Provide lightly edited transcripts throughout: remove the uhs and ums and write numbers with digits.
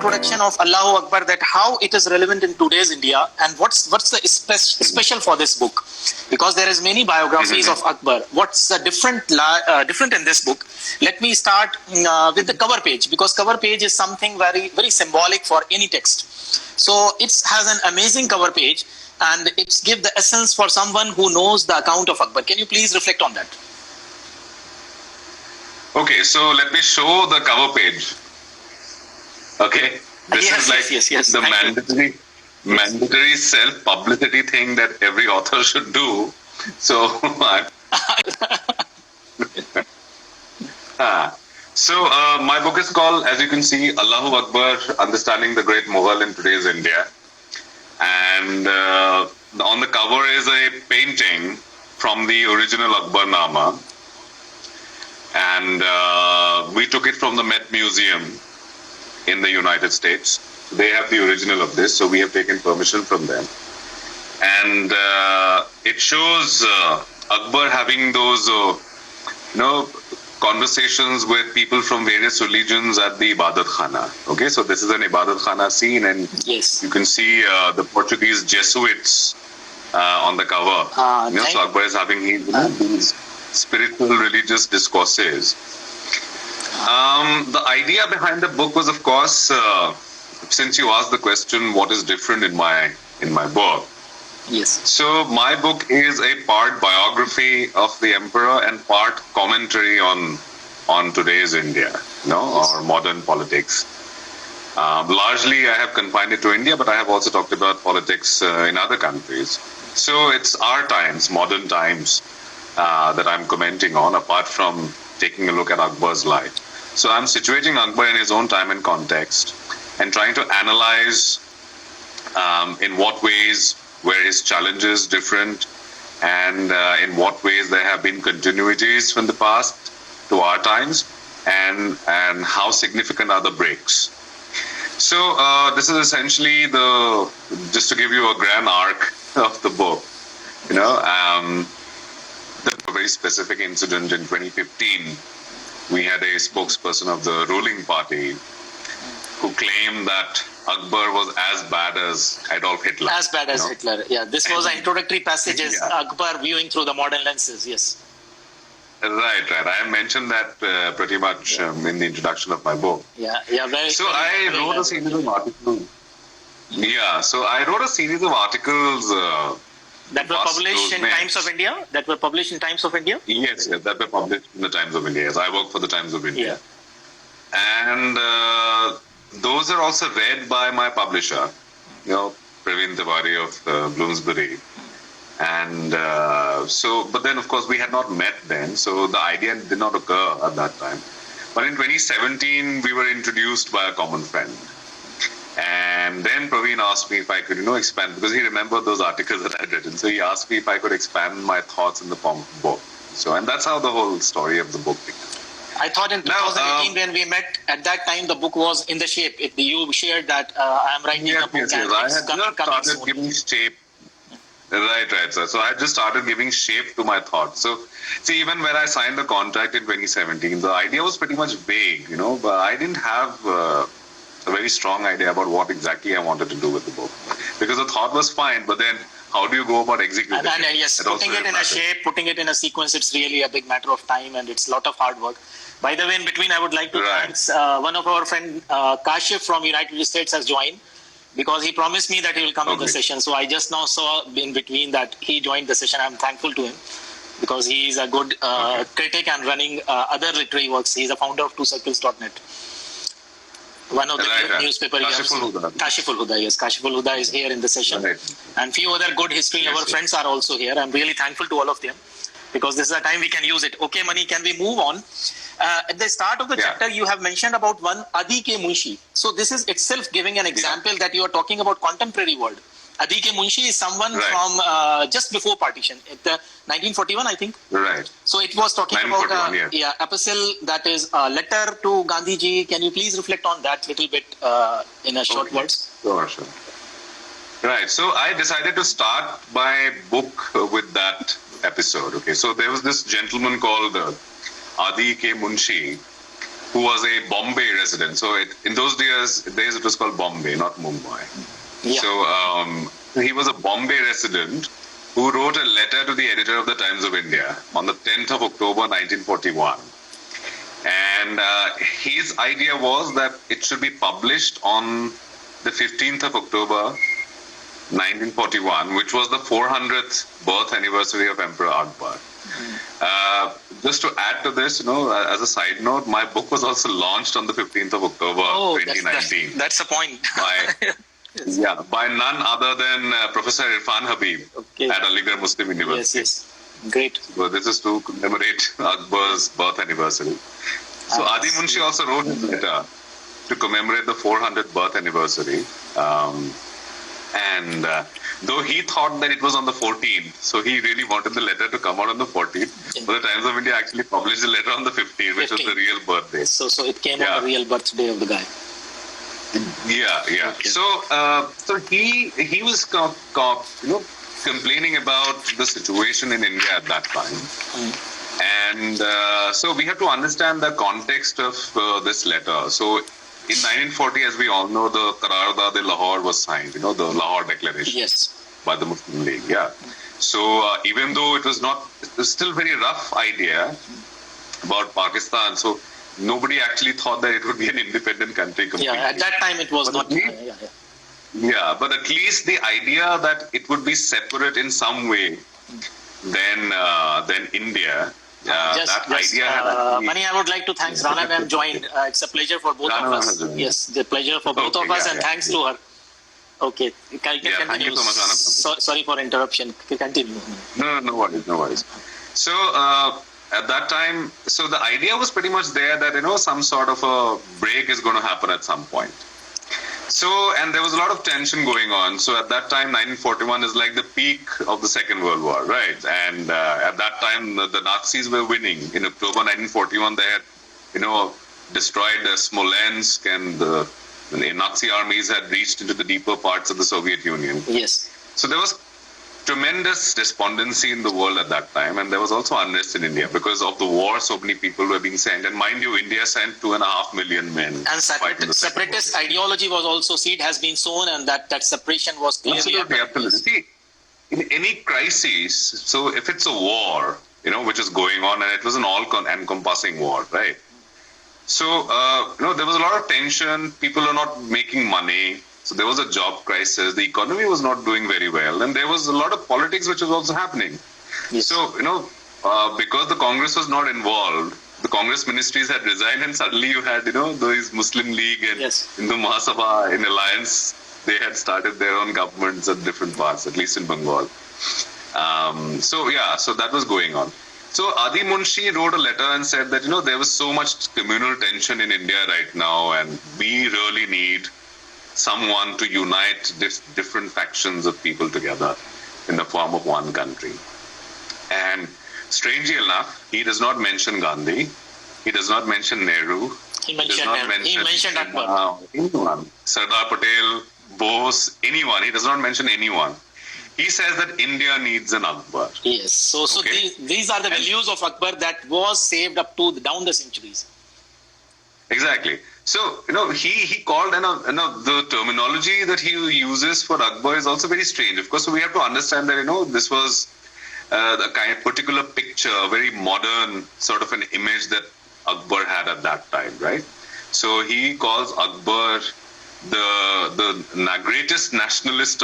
introduction of Allahu Akbar, that how it is relevant in today's India, and what's the special for this book, because there is many biographies of Akbar. What's the different in this book? Let me start with the cover page, because cover page is something very symbolic for any text. So it has an amazing cover page, and it's give the essence for someone who knows the account of Akbar. Can you please reflect on that? Okay, so let me show the cover page. Okay, this is like the mandatory self-publicity thing that every author should do. So, my book is called, as you can see, Allahu Akbar, Understanding the Great Mughal in Today's India. And on the cover is a painting from the original Akbarnama. And we took it from the Met Museum in the United States. They have the original of this, so we have taken permission from them. And it shows Akbar having those, conversations with people from various religions at the Ibadat Khana. Okay, so this is an Ibadat Khana scene, and you can see the Portuguese Jesuits on the cover. So Akbar is having these spiritual religious discourses. The idea behind the book was, of course, since you asked the question, what is different in my book? Yes. So my book is a part biography of the emperor and part commentary on today's India, or modern politics. Largely, I have confined it to India, but I have also talked about politics in other countries. So it's our times, modern times, that I'm commenting on, apart from taking a look at Akbar's life. So I'm situating Akbar in his own time and context, and trying to analyze in what ways were his challenges different, and in what ways there have been continuities from the past to our times, and how significant are the breaks. So this is essentially just to give you a grand arc of the book. A very specific incident in 2015. We had a spokesperson of the ruling party who claimed that Akbar was as bad as Adolf Hitler. As bad as Hitler, yeah. This was an introductory passage, Akbar viewing through the modern lenses, yes. Right. I mentioned that pretty much in the introduction of my book. I wrote a series of articles. So I wrote a series of articles that were published in Times of India? That were published in Times of India? Yes, that were published in the Times of India. Yes, I work for the Times of India. And those are also read by my publisher, Praveen Tiwari of Bloomsbury. And but then of course we had not met then, so the idea did not occur at that time. But in 2017, we were introduced by a common friend. And then Praveen asked me if I could, expand, because he remembered those articles that I had written. So he asked me if I could expand my thoughts in the form of a book. So, and that's how the whole story of the book began. I thought in 2018 when we met, at that time the book was in the shape. You shared that I am writing a book. Yes. I had just started giving shape. Right, sir. So I just started giving shape to my thoughts. So, see, even when I signed the contract in 2017, the idea was pretty much vague, but I didn't have a very strong idea about what exactly I wanted to do with the book. Because the thought was fine, but then how do you go about executing it? And yes, putting it in a shape, putting it in a sequence, it's really a big matter of time, and it's a lot of hard work. By the way, in between, I would like to thank one of our friend, Kashif from United States has joined, because he promised me that he will come in the session. So I just now saw in between that he joined the session. I'm thankful to him, because he is a good critic and running other literary works. He's a founder of twocircles.net. One of the newspaper. Kashiful Huda, yes. Kashiful Huda is here in the session. And few other good history lover friends are also here. I'm really thankful to all of them, because this is a time we can use it. Okay, Mani, can we move on? At the start of the chapter, you have mentioned about one Adi Ke Munshi. So this is itself giving an example that you are talking about contemporary world. Adi Ke Munshi is someone from just before partition, at the 1941, I think. Right. So it was talking about epistle, that is a letter to Gandhi ji. Can you please reflect on that little bit in a short words? Sure. Right. So I decided to start my book with that episode. Okay. So there was this gentleman called Adi Ke Munshi, who was a Bombay resident. So in those days it was called Bombay, not Mumbai. Yeah. So he was a Bombay resident who wrote a letter to the editor of the Times of India on the 10th of October 1941. And his idea was that it should be published on the 15th of October 1941, which was the 400th birth anniversary of Emperor Akbar. Just to add to this, as a side note, my book was also launched on the 15th of October 2019. That's the point. By none other than Professor Irfan Habib at Aligarh Muslim University. Yes. Great. So this is to commemorate Akbar's birth anniversary. So Adi Munshi also wrote his letter to commemorate the 400th birth anniversary. And though he thought that it was on the 14th, so he really wanted the letter to come out on the 14th. But the Times of India actually published the letter on the 15th, which was the real birthday. So it came on the real birthday of the guy. Yeah. Okay. So he was complaining about the situation in India at that time. And so we have to understand the context of this letter. So in 1940, as we all know, the Qaraardad-e-Lahore was signed, the Lahore Declaration by the Muslim League. Yeah. So even though it was still a very rough idea about Pakistan, so nobody actually thought that it would be an independent country completely. Yeah, at that time it was not. Yeah, but at least the idea that it would be separate in some way than India. Mani, I would like to thank Rana ma'am joined. It's a pleasure for both of us. Yes, the pleasure for both of us, and thanks to her. Okay, you can continue. Thank you so much, Rana. Sorry for interruption. Continue. No worries. So at that time, so the idea was pretty much there that some sort of a break is going to happen at some point. So, and there was a lot of tension going on. So at that time, 1941 is like the peak of the Second World War, right? And at that time, the Nazis were winning. In October 1941, they had, destroyed Smolensk, and the Nazi armies had reached into the deeper parts of the Soviet Union. Yes. So there was tremendous despondency in the world at that time, and there was also unrest in India because of the war. So many people were being sent, and mind you, India sent 2.5 million men. And separatist ideology was also seed has been sown, and that separation was clearly absolutely. See, in any crisis, so if it's a war, which is going on, and it was an all-encompassing war, right? So there was a lot of tension. People are not making money. So there was a job crisis. The economy was not doing very well, and there was a lot of politics which was also happening. Yes. So because the Congress was not involved, the Congress ministries had resigned, and suddenly you had those Muslim League and in the Mahasabha in alliance, they had started their own governments at different parts, at least in Bengal. So that was going on. So Adi Munshi wrote a letter and said that there was so much communal tension in India right now, and we really need someone to unite different factions of people together in the form of one country. And strangely enough, he does not mention Gandhi. He does not mention Nehru. He mentioned Akbar. Anyone. Sardar Patel, Bose, anyone. He does not mention anyone. He says that India needs an Akbar. Yes. So these are the values of Akbar that was saved up to down the centuries. Exactly. So, he called, and the terminology that he uses for Akbar is also very strange. Of course, we have to understand that, this was a kind of particular picture, a very modern sort of an image that Akbar had at that time, right? So he calls Akbar the greatest nationalist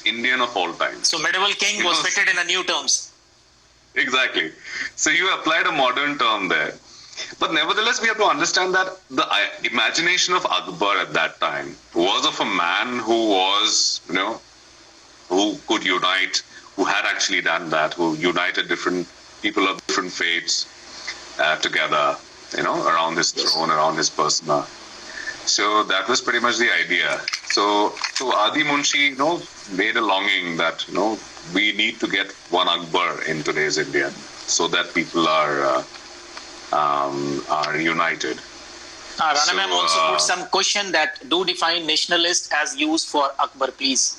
Indian of all time. So medieval king was fitted in a new terms. Exactly. So you applied a modern term there. But nevertheless, we have to understand that the imagination of Akbar at that time was of a man who was, who could unite, who had actually done that, who united different people of different faiths together, around his throne, around his persona. So that was pretty much the idea. So Adi Munshi, made a longing that, we need to get one Akbar in today's India so that people are united. Rana ma'am also put some question that do define nationalist as used for Akbar, please.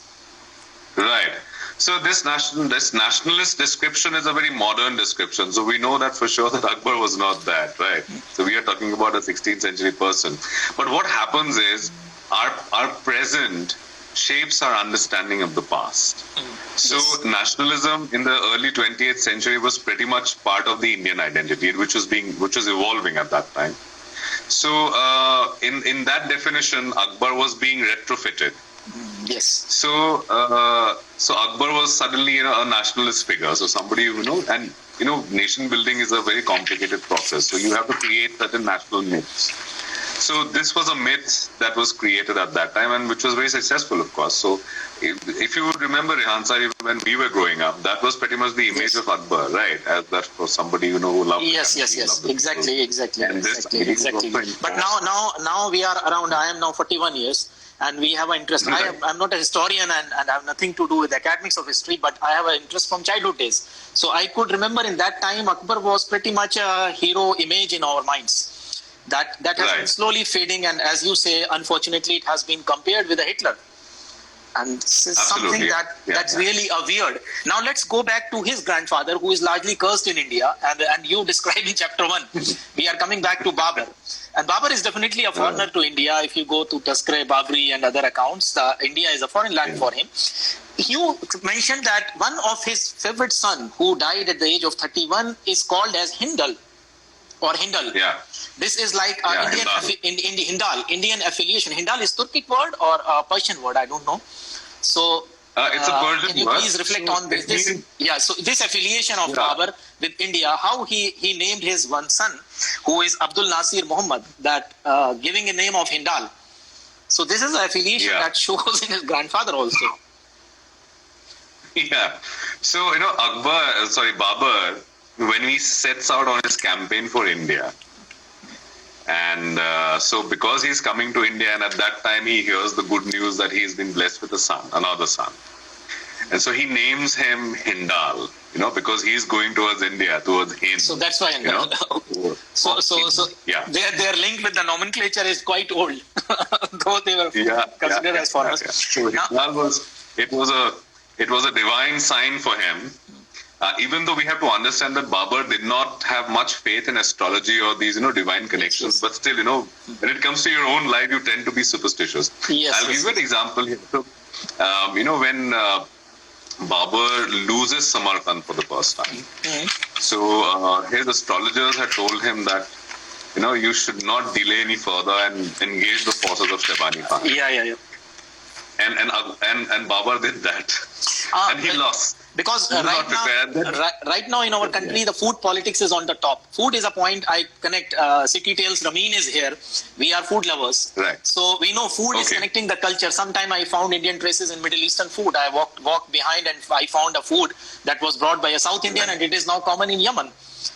Right. So this nationalist description is a very modern description. So we know that for sure that Akbar was not that, right? So we are talking about a 16th century person. But what happens is our present shapes our understanding of the past. So nationalism in the early 20th century was pretty much part of the Indian identity, which was evolving at that time. So in that definition, Akbar was being retrofitted. Yes. So Akbar was suddenly a nationalist figure. So somebody and nation building is a very complicated process. So you have to create certain national myths. So this was a myth that was created at that time, and which was very successful, of course. So if you remember, Rehansa, when we were growing up, that was pretty much the image of Akbar, right? As that was somebody who loved. Yes. Exactly. But now we are around. I am now 41 years. And we have an interest. I'm not a historian and I have nothing to do with the academics of history, but I have an interest from childhood days. So I could remember in that time, Akbar was pretty much a hero image in our minds. That has been slowly fading, and as you say, unfortunately, it has been compared with a Hitler. And this is something that's really weird. Now let's go back to his grandfather, who is largely cursed in India, and you describe in chapter 1. We are coming back to Babur. And Babur is definitely a foreigner to India. If you go to Taskare, Babri and other accounts, India is a foreign land for him. You mentioned that one of his favorite son, who died at the age of 31, is called as Hindal. Or Hindal. Yeah. This is like Indian affiliation. Hindal is Turkic word or a Persian word? I don't know. So it's a Persian can you word. please reflect on this? So this affiliation of Babur with India, how he named his one son, who is Abdul Nasir Muhammad, that giving a name of Hindal. So this is an affiliation that shows in his grandfather also. Yeah. So Babur, when he sets out on his campaign for India, and so because he's coming to India, and at that time he hears the good news that he's been blessed with another son, and so he names him Hindal, because he's going towards India, towards Hind. So that's why So their link with the nomenclature is quite old, though they were considered as foreigners. So Hindal it was a divine sign for him. Even though we have to understand that Babur did not have much faith in astrology or these, divine connections, but still, when it comes to your own life, you tend to be superstitious. I'll give you an example here. So, when Babur loses Samarkand for the first time, so his astrologers had told him that, you should not delay any further and engage the forces of Shaibani Khan. Yeah. And Babur did that, and he lost. Because right now in our country, the food politics is on the top. Food is a point I connect. City Tales, Ramin is here. We are food lovers. Right. So we know food is connecting the culture. Sometime I found Indian traces in Middle Eastern food. I walked behind and I found a food that was brought by a South Indian, and it is now common in Yemen.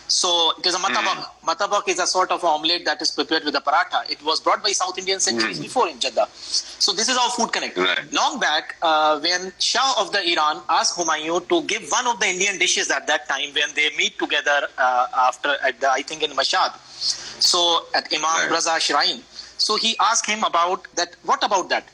So it is a matabak. Matabak is a sort of omelette that is prepared with a paratha. It was brought by South Indians centuries before in Jeddah. So this is how food connect. Right. Long back, when Shah of the Iran asked Humayun to give one of the Indian dishes at that time, when they meet together I think in Mashhad, so at Imam Raza Shrine. So he asked him about that. What about that?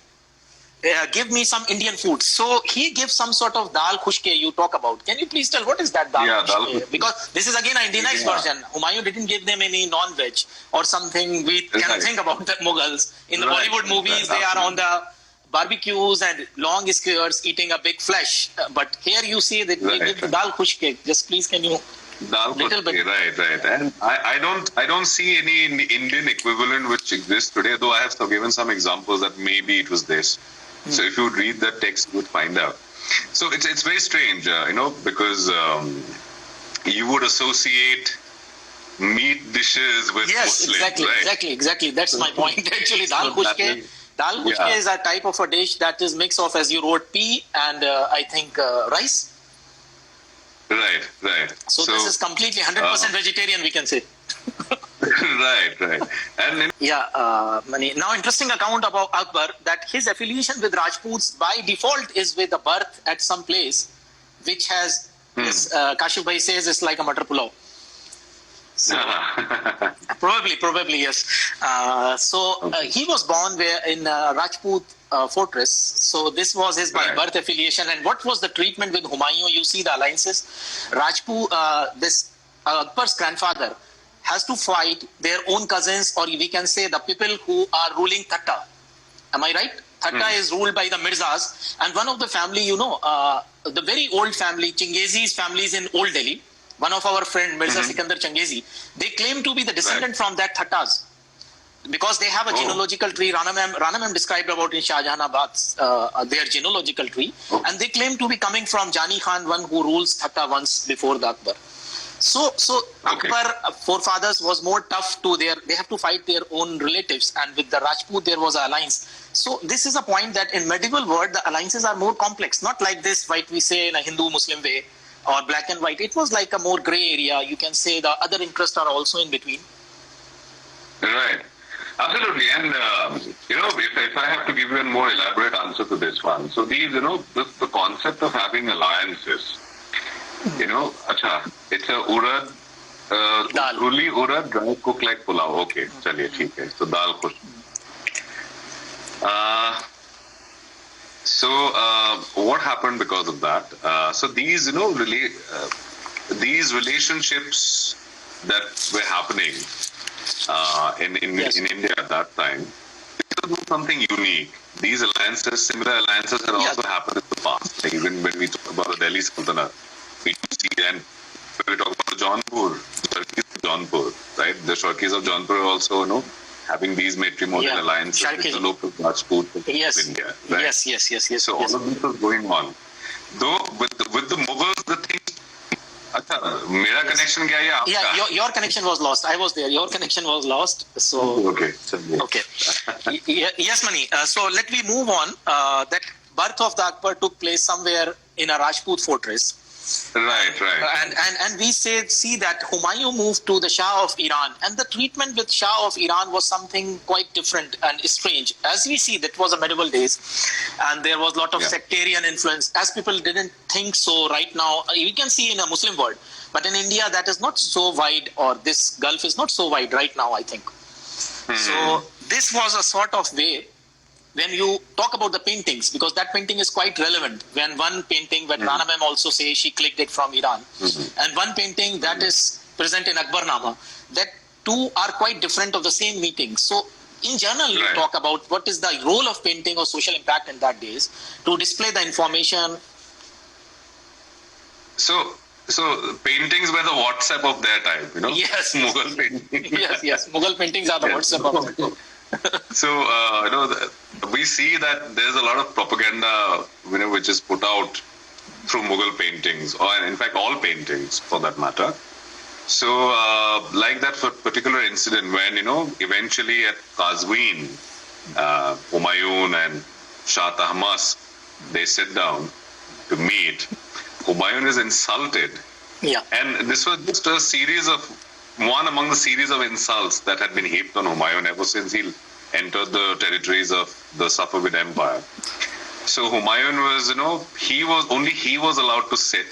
Give me some Indian food. So he gives some sort of dal khushke you talk about. Can you please tell what is that dal khushke? Because this is again an Indianized version. Humayun didn't give them any non-veg or something. We can think about the Mughals. In the Bollywood movies, they are on the barbecues and long skewers eating a big flesh. But here you see that they give the dal khushke. Just please can you... Dal khushke, right. And I don't see any Indian equivalent which exists today, though I have given some examples that maybe it was this. So if you would read the text, you would find out. So it's very strange, because you would associate meat dishes with Muslims, right? Exactly. That's my point. Actually, dal khushke is a type of a dish that is mix of, as you wrote, pea and I think rice. Right. So this is completely 100% vegetarian, we can say. Right. And Mani. Now, interesting account about Akbar, that his affiliation with Rajputs by default is with a birth at some place, which has, Kashif Bhai says, it's like a matar pulao. So probably yes. He was born in Rajput fortress. So this was his by birth affiliation. And what was the treatment with Humayun? You see the alliances. Rajput, this Akbar's grandfather, has to fight their own cousins, or we can say the people who are ruling Thatta. Am I right? Thatta is ruled by the Mirzas, and one of the family, the very old family, Chingezi's families in Old Delhi. One of our friend Mirza Sikandar Changezi, they claim to be the descendant from that Thattas, because they have a genealogical tree. Rana ma'am described about in Shahjahanabad their genealogical tree, and they claim to be coming from Jani Khan, one who rules Thatta once before the Akbar. So Akbar forefathers was more tough to they have to fight their own relatives, and with the Rajput there was an alliance. So this is a point that in medieval world the alliances are more complex, not like this white we say in a Hindu-Muslim way or black and white. It was like a more grey area. You can say the other interests are also in between. Right. Absolutely. And, if I have to give you a more elaborate answer to this one. So these, the concept of having alliances, it's a urad, truly urad, dry cook like pulao. Okay, chaliye, theek hai. So dal khush. What happened because of that? So these, these relationships that were happening in India at that time, it was something unique. These alliances, similar alliances had also happened in the past. Like even when we talk about the Delhi Sultanate, we see, and when we talk about Jaunpur, the Shorkis of Jaunpur, right? The Shorkis of Jaunpur also, having these matrimonial alliances with the local Rajput of India. Right? Yes. So all of this was going on. Though with the Mughals, the thing. Mera connection kya hai aapka? Yeah, your connection was lost. I was there. Your connection was lost. So okay. Yes, Mani. So let me move on. That birth of the Akbar took place somewhere in a Rajput fortress. Right. And we see that Humayun moved to the Shah of Iran, and the treatment with Shah of Iran was something quite different and strange. As we see, that was a medieval days, and there was a lot of sectarian influence, as people didn't think so right now. We can see in a Muslim world, but in India that is not so wide, or this gulf is not so wide right now, I think. So this was a sort of way. When you talk about the paintings, because that painting is quite relevant. When one painting, when Rana ma'am also says she clicked it from Iran, and one painting that is present in Akbarnama, that two are quite different of the same meeting. So in general, you talk about what is the role of painting or social impact in that days to display the information. So paintings were the WhatsApp of their time, Yes. Mughal paintings. Yes. Mughal paintings are the WhatsApp of their time. So, we see that there's a lot of propaganda, which is put out through Mughal paintings, or in fact all paintings for that matter. So, like that particular incident when, eventually at Qazwin, Humayun and Shah Tahmasp, they sit down to meet. Humayun is insulted. Yeah. And this was just a series of one among the series of insults that had been heaped on Humayun ever since he entered the territories of the Safavid Empire. So Humayun was, he was allowed to sit.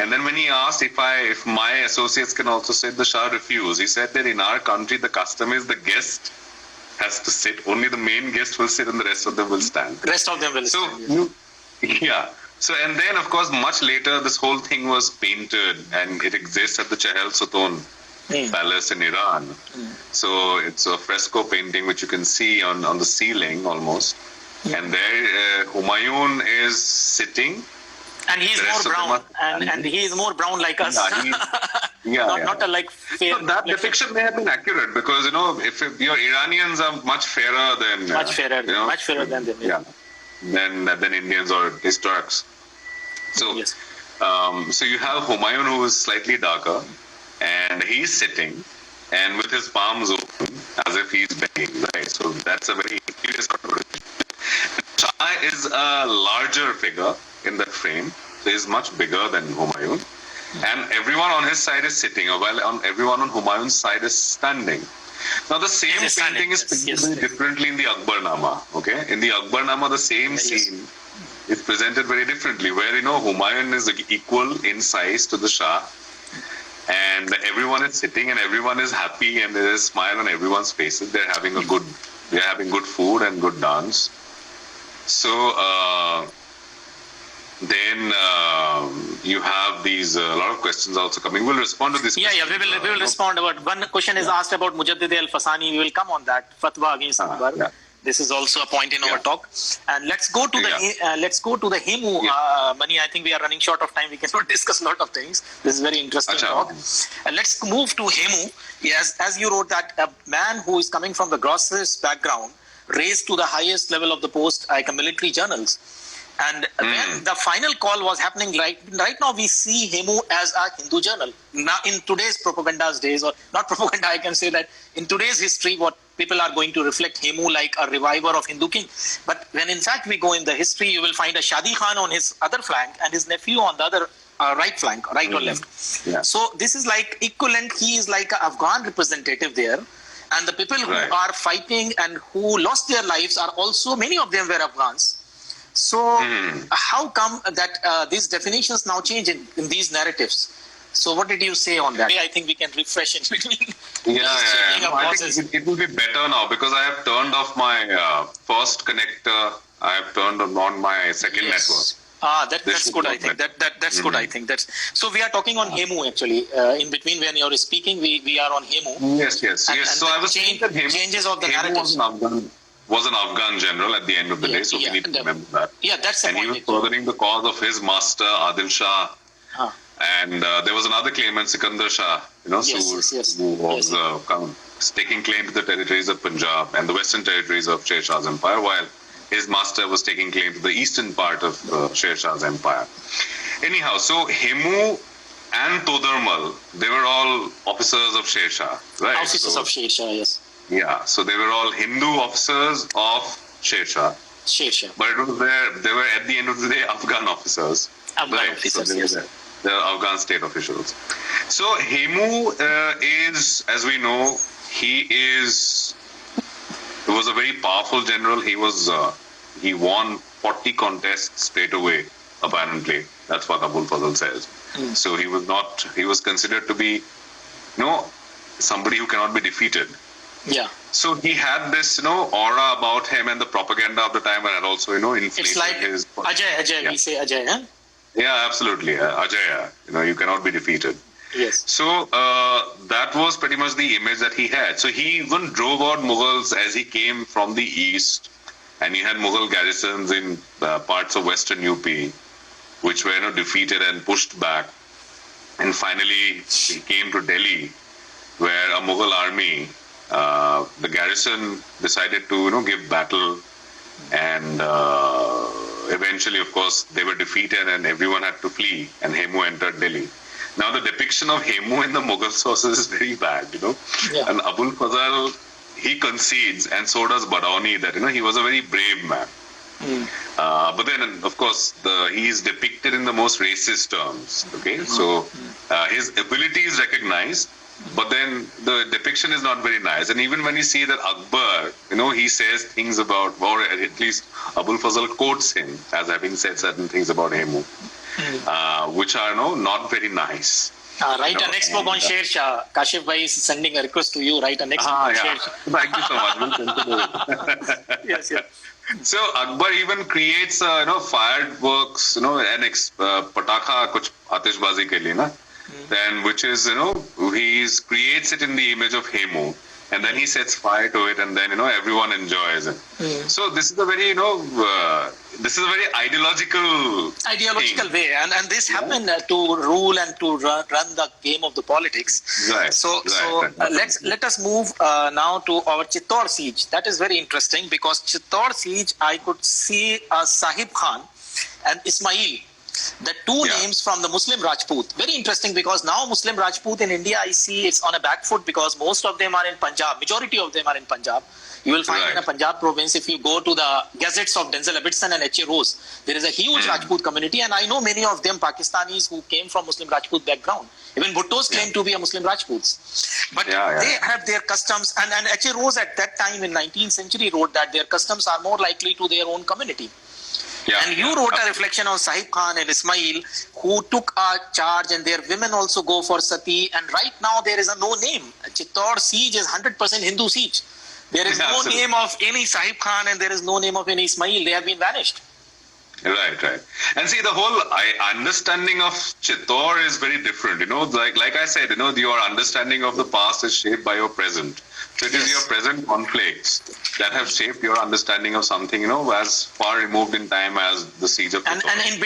And then when he asked if my associates can also sit, the Shah refused. He said that in our country, the custom is the guest has to sit. Only the main guest will sit and the rest of them will stand. Rest of them will stand. Yeah. So, and then of course, much later, this whole thing was painted and it exists at the Chahal Sultan Palace in Iran. So it's a fresco painting which you can see on the ceiling almost. And there Humayun is sitting. And he's more brown. And he is more brown like us. Not a like fair. So that depiction may have been accurate because, if your Iranians are much fairer than... much fairer than them. Yeah. Than Indians or his Turks. So, so you have Humayun who is slightly darker. And he's sitting and with his palms open as if he's begging, right? So that's a very curious sort of Shah is a larger figure in that frame. So he's much bigger than Humayun. And everyone on his side is sitting, while everyone on Humayun's side is standing. Now the same painting is painted differently in the Akbarnama. Okay? In the Akbarnama, the same scene is presented very differently, where Humayun is equal in size to the Shah. and everyone is sitting and everyone is happy and there is a smile on everyone's faces. They're having good food and good dance. So then you have these a lot of questions also coming. We'll respond to this. Yeah, we will respond. About one question is asked about Mujaddid al-Fasani. We will come on that fatwa against Akbar. Yeah. This is also a point in our talk. And let's go to the Hemu. Mani, I think we are running short of time. We cannot discuss a lot of things. This is very interesting talk. And let's move to Hemu. Yes, as you wrote that a man who is coming from the grocer's background, raised to the highest level of the post like a military journals. And when the final call was happening, right now we see Hemu as a Hindu journal. Now in today's propaganda's days, or not propaganda, I can say that in today's history, what people are going to reflect Hemu like a reviver of Hindu king. But when in fact we go in the history, you will find a Shadi Khan on his other flank and his nephew on the other right flank, right or left. Yeah. So this is like equivalent. He is like an Afghan representative there. And the people who are fighting and who lost their lives are also, many of them were Afghans. So how come that these definitions now change in these narratives? So what did you say on that? I think we can refresh in between. No, I think it will be better now because I have turned off my first connector. I have turned on my second network. That's good. I think that's good. I think that's so. We are talking on Hemu actually. In between when you're speaking, we are on Hemu. Yes. So I was saying that changes of the narratives. Was an Afghan general at the end of the day, so we need to remember that. Yeah, that's the point. And he was furthering the cause of his master Adil Shah. And there was another claimant, Sikandar Shah, who was taking claim to the territories of Punjab and the western territories of Sher Shah's empire, while his master was taking claim to the eastern part of Sher Shah's empire. Anyhow, so Hemu and Todarmal, they were all officers of Sher Shah, right? Officers of Sher Shah, yes. Yeah, so they were all Hindu officers of Sher Shah. But it was they were at the end of the day Afghan officers. Officers, they are Afghan state officials. So Hemu is, as we know, he was a very powerful general. He won 40 contests straight away, apparently. That's what Abul Fazl says. So he was considered to be, somebody who cannot be defeated. Yeah. So he had this, aura about him, and the propaganda of the time had also, inflated it's like his... Ajay, we say Ajay, huh? Yeah, absolutely. Ajay, you cannot be defeated. Yes. So that was pretty much the image that he had. So he even drove out Mughals as he came from the east, and he had Mughal garrisons in parts of western UP, which were defeated and pushed back. And finally, he came to Delhi, where a Mughal army, the garrison decided to give battle, and eventually, of course, they were defeated and everyone had to flee, and Hemu entered Delhi. Now, the depiction of Hemu in the Mughal sources is very bad, Yeah. And Abul Fazl, he concedes, and so does Badauni, that he was a very brave man. But then, of course, he is depicted in the most racist terms. Okay, so his ability is recognized, but then the depiction is not very nice. And even when you see that Akbar, he says things about, or at least Abul Fazl quotes him as having said certain things about Hemu, which are not very nice. Write a next book on Sher Shah. Kashif Bhai is sending a request to you. Write a next book on Sher Shah. Thank you so much. We'll consider it. Yes. So Akbar even creates fireworks, and patakha kuch atishbazi ke liye na. Then which is he creates it in the image of Hemu, and then he sets fire to it, and then everyone enjoys it. So this is a very ideological thing. way, and this happened to rule and to run the game of the politics. Right. So let us move now to our Chittor siege. That is very interesting because Chittor siege, I could see Sahib Khan and Ismail. The two names from the Muslim Rajput. Very interesting because now Muslim Rajput in India, I see it's on a back foot because most of them are in Punjab. Majority of them are in Punjab. You will find in the Punjab province, if you go to the gazettes of Denzel Abidson and H.A. Rose, there is a huge Rajput community, and I know many of them Pakistanis who came from Muslim Rajput background. Even Bhutto's claim to be a Muslim Rajputs. But they have their customs, and H.A. Rose at that time in 19th century wrote that their customs are more likely to their own community. Yeah, And you wrote a reflection on Sahib Khan and Ismail, who took a charge, and their women also go for sati. And right now there is a no name. Chittor siege is 100% Hindu siege. There is no Absolutely. name of any Sahib Khan, and there is no name of any Ismail. They have been vanished. Right. And see, the whole understanding of Chittor is very different. Like I said, your understanding of the past is shaped by your present. So it is Yes. your present conflicts that have shaped your understanding of something, as far removed in time as the siege of And Chittor. in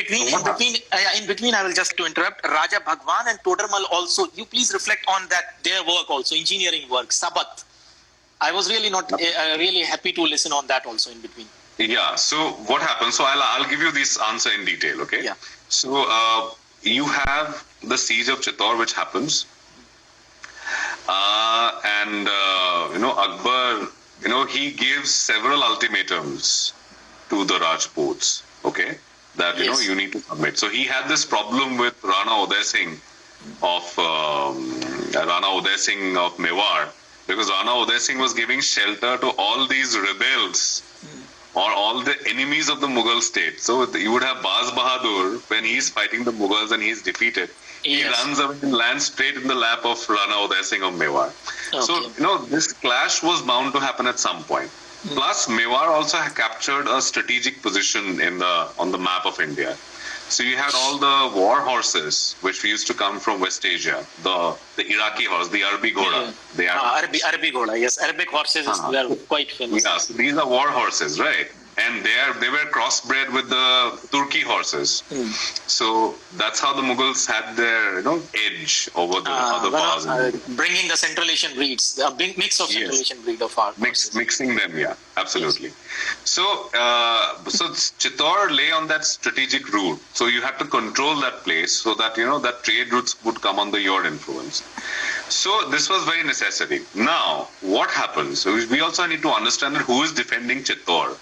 between, I will just to interrupt. Raja Bhagwan and Todarmal also. You please reflect on that. Their work also, engineering work, Sabat. I was really not really happy to listen on that also in between. Yeah. So what happens? So I'll give you this answer in detail. Okay. Yeah. So you have the siege of Chittor, which happens, and Akbar, he gives several ultimatums to the Rajputs. Okay, that Yes. you need to submit. So he had this problem with Rana Uday Singh of Mewar, because Rana Uday Singh was giving shelter to all these rebels or all the enemies of the Mughal state. So you would have Baz Bahadur, when he's fighting the Mughals and he's defeated, he Yes. runs away and lands straight in the lap of Rana Uday Singh of Mewar. Okay. So, this clash was bound to happen at some point. Plus, Mewar also had captured a strategic position on the map of India. So you had all the war horses, which used to come from West Asia, the Iraqi horse, the Arabi Ghoda. They are Arabic Ghoda, yes. Arabic horses were quite famous. yeah, so these are war horses, right? And they were crossbred with the Turkey horses. So that's how the Mughals had their edge over the other powers. Bringing the Central Asian breeds, a big mix of Central Yes. Asian breed of our Mixing them, yeah, absolutely. So Chittor lay on that strategic route. So you had to control that place so that that trade routes would come under your influence. So this was very necessary. Now, what happens? So we also need to understand that who is defending Chittor.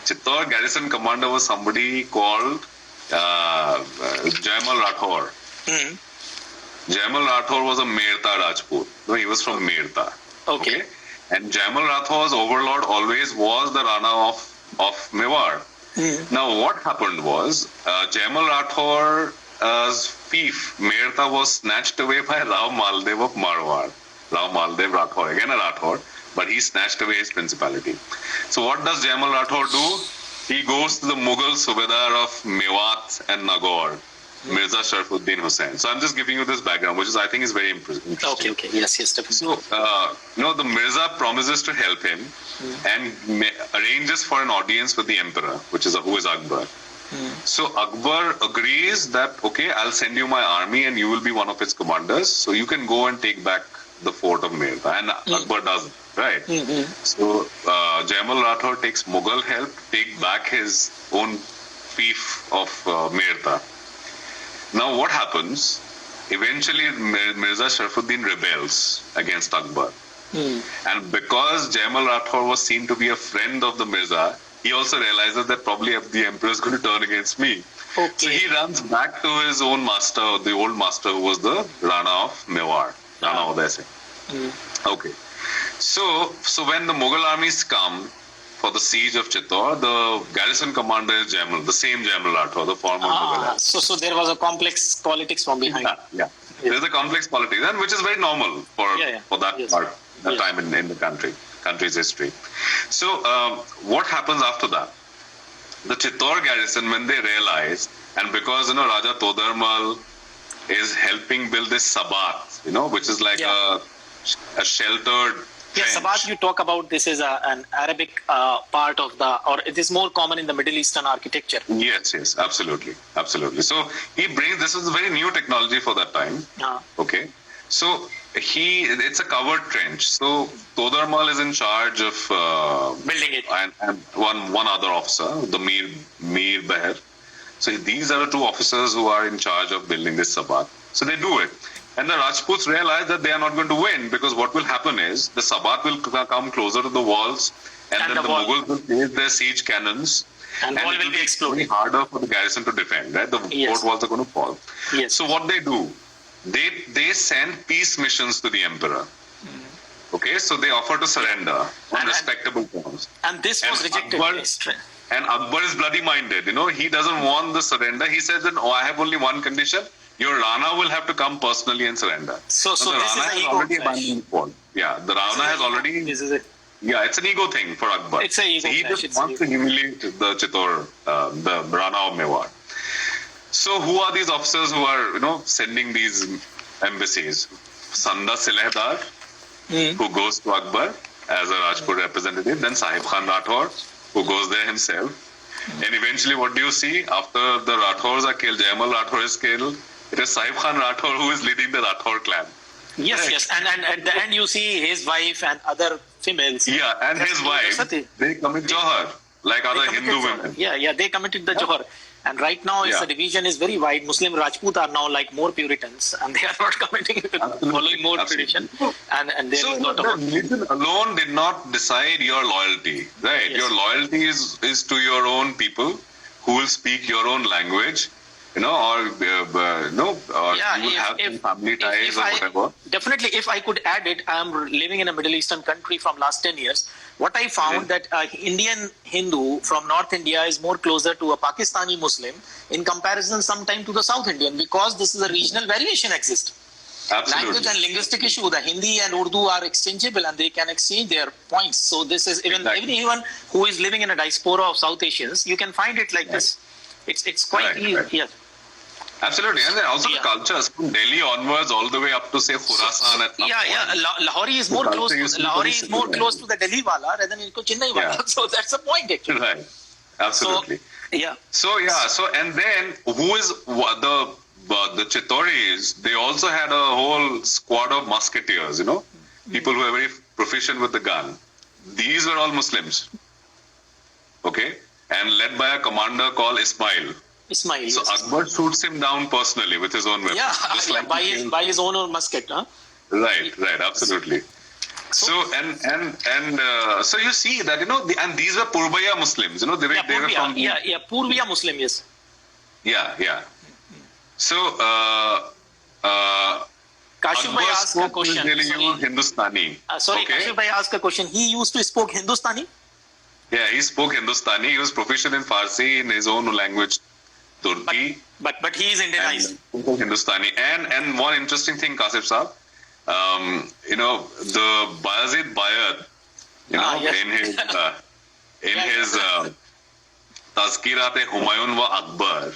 Chittor garrison commander was somebody called Jaimal Rathore. Jaimal Rathore was a Merta Rajput. No, he was from Merta. Okay. And Jaimal Rathore's overlord always was the Rana of Mewar. Now, what happened was Jaimal Rathore's fief Merta was snatched away by Rao Maldev of Marwar. Rao Maldev Rathore, again a Rathore, but he snatched away his principality. So what does Jaimal Rathore do? He goes to the Mughal Subedar of Mewat and Nagaur, Mirza Sharafuddin Hussain. So I'm just giving you this background, which I think is very interesting. Okay. Yes, definitely. So, the Mirza promises to help him and arranges for an audience with the emperor, who is Akbar. So Akbar agrees that, okay, I'll send you my army and you will be one of its commanders. So you can go and take back the fort of Mirza. And Akbar does it, right? So Jaimal Rathore takes Mughal help, take back his own fief of Mirza. Now what happens? Eventually Mirza Sharafuddin rebels against Akbar. And because Jaimal Rathore was seen to be a friend of the Mirza, he also realizes that probably the emperor is going to turn against me. Okay. So he runs back to his own master, the old master who was the Rana of Mewar, Rana Uday Singh. Okay. So when the Mughal armies come for the siege of Chittor, the garrison commander is the same Jaimal Rathore, the former Mughal. So there was a complex politics from behind. Yeah. There's a complex politics, and which is very normal for that part, that time in the country's history. So what happens after that? The Chittor garrison, when they realize, and because Raja Todarmal is helping build this Sabat, which is like a sheltered Yes, Sabat, you talk about this is an Arabic part of or it is more common in the Middle Eastern architecture. Yes, absolutely. So this was a very new technology for that time. Okay. So it's a covered trench. So Todarmal is in charge of building it, and one other officer, the Mir Beher. So these are the two officers who are in charge of building this Sabat. So they do it. And the Rajputs realize that they are not going to win, because what will happen is the Sabat will come closer to the walls, and then the Mughals will place their siege cannons, and wall will be exploding. Harder for the garrison to defend, right? The fort walls are going to fall. Yes. So what they do, they send peace missions to the emperor. Okay, so they offer to surrender on And- respectable terms. And this was And rejected. Akbar- And Akbar is bloody minded. He doesn't want the surrender. He says that, I have only one condition. Your Rana will have to come personally and surrender. So the this is Rana the has ego already clash. abandoned Paul. Yeah, the Rana has already. This is it. Yeah, it's an ego thing for Akbar. It's a ego so he clash, just it's a wants to humiliate the Chittor, the Rana of Mewar. So who are these officers who are, sending these embassies? Sanda Silehdar, who goes to Akbar as a Rajput representative, then Sahib Khan Rathor, who goes there himself. And eventually, what do you see? After the Rathors are killed, Jaimal Rathor is killed, it is Sahib Khan Rathor who is leading the Rathor clan. Yes, Right. yes. And at the end, you see his wife and other females. Yeah, and his wife, Sati. they commit Johar, like other They Hindu committed women. Johar. Yeah, they committed the Johar. And right now, Yeah. the division is very wide. Muslim Rajput are now like more Puritans, and they are not committing, following more tradition. And there So is lot the of religion alone did not decide your loyalty, right? Yes. Your loyalty is to your own people who will speak your own language, or you will have some family ties or whatever. Definitely, if I could add it, I am living in a Middle Eastern country from last 10 years. What I found that Indian Hindu from North India is more closer to a Pakistani Muslim in comparison sometime to the South Indian, because this is a regional variation exists. Absolutely. Language and linguistic issue. The Hindi and Urdu are exchangeable and they can exchange their points. So this is even anyone who is living in a diaspora of South Asians, you can find it like this. It's quite Right, easy. right. Yes. Absolutely. And then also Yeah. the cultures from Delhi onwards all the way up to say Khurasan at some point. Lahori is more The close. culture used to be Lahori very is more similar. close to the Delhi wala rather than inko Chennai wala. Yeah. So that's the point actually. Right. Absolutely. Yeah. So and then who is the Chittoris? They also had a whole squad of musketeers, people who are very proficient with the gun. These were all Muslims, okay, and led by a commander called Ismail. Ismail. So yes. Akbar shoots him down personally with his own weapon. Yeah, just like by he his killed- by his own musket, huh? Right, absolutely. So so you see that and these were Purbaya Muslims, they were from Purviya Muslim, yes. yeah. So Kashif bhai Akbar asked a spoke question. really Sorry, Hindustani. Kashif Okay, bhai asked a question. He used to speak Hindustani. yeah, he spoke Hindustani. He was proficient in Farsi in his own language, Turki. But he is Indianized. And Hindustani. And one interesting thing, Kasif Saab, the Bayazid Bayat, yes. in his Tazkirat-e-Humayun wa Akbar,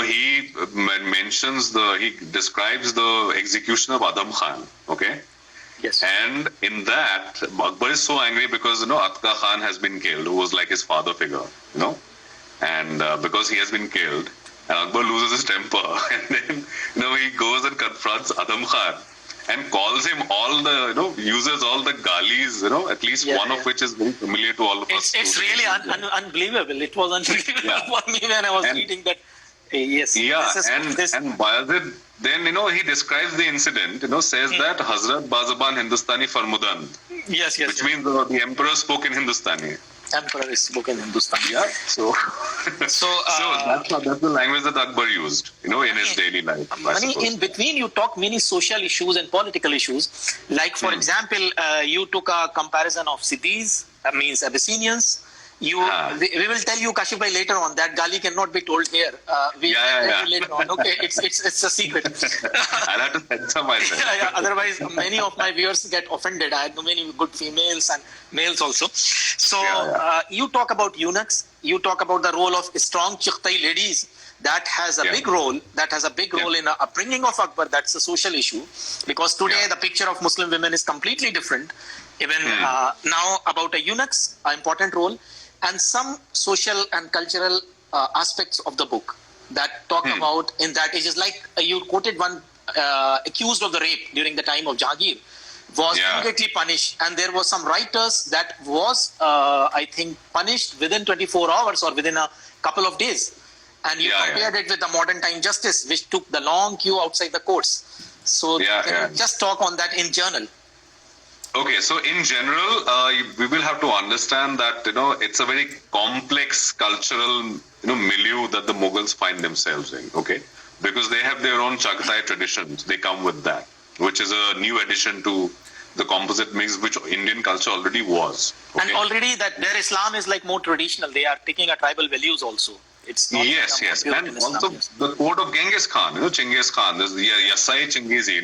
he mentions he describes the execution of Adam Khan, okay? Yes. And in that, Akbar is so angry because, Atka Khan has been killed, who was like his father figure, and because he has been killed, and Akbar loses his temper, and then, he goes and confronts Adam Khan and calls him all the, uses all the galis, at least one of which is very familiar to all of us. It's really unbelievable. It was unbelievable for me when I was reading that. Yes. Yeah, and Bayazid, then, he describes the incident, says that Hazrat Bazaban Hindustani Farmudan, Yes. which means the emperor spoke in Hindustani. Emperor is spoken Hindustani. Yeah, so that's the language that Akbar used, in his daily life. In between, you talk many social issues and political issues. Like, for example, you took a comparison of Siddhis, means Abyssinians. We will tell you, Kashif bhai, later on that Gali cannot be told here. We will tell you later on. Okay, it's a secret. I'll have to censor myself. Otherwise, many of my viewers get offended. I have many good females and males also. So you talk about eunuchs. You talk about the role of strong Chikhtai ladies. That has a big role. That has a big role in the upbringing of Akbar. That's a social issue. Because today the picture of Muslim women is completely different. Even now about the eunuchs, an important role. And some social and cultural aspects of the book that talk about in that it is like you quoted one accused of the rape during the time of Jahangir was immediately punished, and there were some writers that was I think punished within 24 hours or within a couple of days, and you compared it with the modern time justice which took the long queue outside the courts. So can you just talk on that in general? Okay, so in general, we will have to understand that it's a very complex cultural milieu that the Mughals find themselves in. Okay, because they have their own Chagatai traditions. They come with that, which is a new addition to the composite mix which Indian culture already was. And already that their Islam is like more traditional. They are taking a tribal values also. It's not Yes, and also the quote of Genghis Khan, Chinggis Khan, this Yasai Chingizi,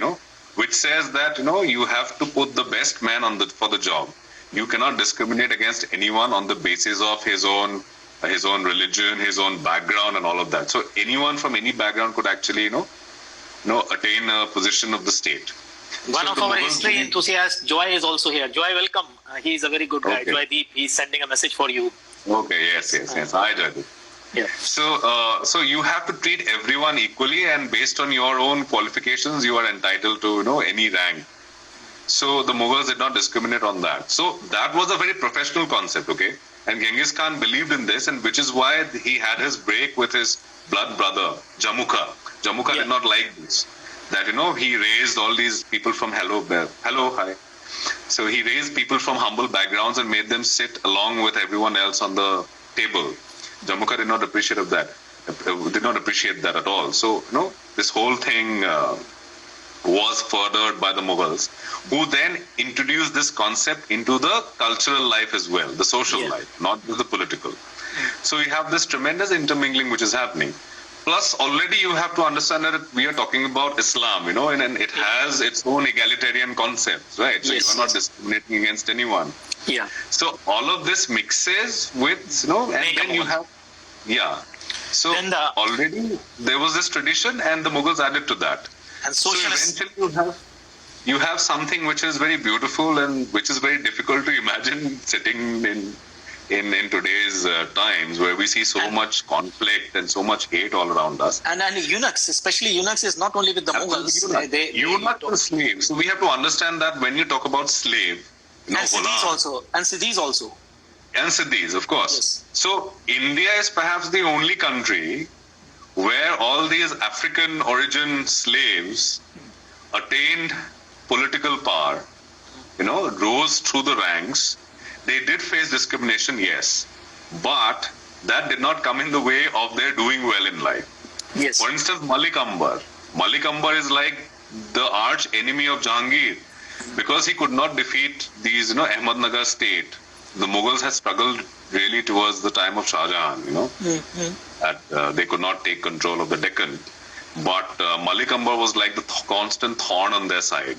which says that you have to put the best man for the job. You cannot discriminate against anyone on the basis of his own religion, his own background, and all of that. So anyone from any background could actually attain a position of the state. One of our history enthusiasts, Joy, is also here. Joy, welcome. He is a very good guy. Okay. Joy Deep, he's sending a message for you. Okay, yes. Hi, Jadip. Yeah. So you have to treat everyone equally, and based on your own qualifications, you are entitled to any rank. So the Mughals did not discriminate on that. So that was a very professional concept, okay? And Genghis Khan believed in this, and which is why he had his break with his blood brother, Jamukha. Jamukha did not like this. That he raised all these people from hi. So he raised people from humble backgrounds and made them sit along with everyone else on the table. Jamukha did not appreciate that at all. So this whole thing was furthered by the Mughals, who then introduced this concept into the cultural life as well, the social life, not just the political. So you have this tremendous intermingling which is happening. Plus, already you have to understand that we are talking about Islam, and it has its own egalitarian concepts, right? So you are not discriminating against anyone. Yeah. So all of this mixes with, and then you have, So already there was this tradition, and the Mughals added to that. And so eventually you have something which is very beautiful and which is very difficult to imagine sitting in today's times, where we see so much conflict and so much hate all around us. And eunuchs, especially eunuchs, is not only with the Mughals. Eunuchs are slaves. So we have to understand that when you talk about slave, and Siddhis also. And Siddhis, of course. Yes. So India is perhaps the only country where all these African origin slaves attained political power, rose through the ranks. They did face discrimination, yes, but that did not come in the way of their doing well in life. Yes. For instance, Malik Akbar. Malik Akbar is like the arch enemy of Jahangir, because he could not defeat these, Ahmednagar state. The Mughals had struggled really towards the time of Shah Jahan, that they could not take control of the Deccan. But Malik Akbar was like the constant thorn on their side.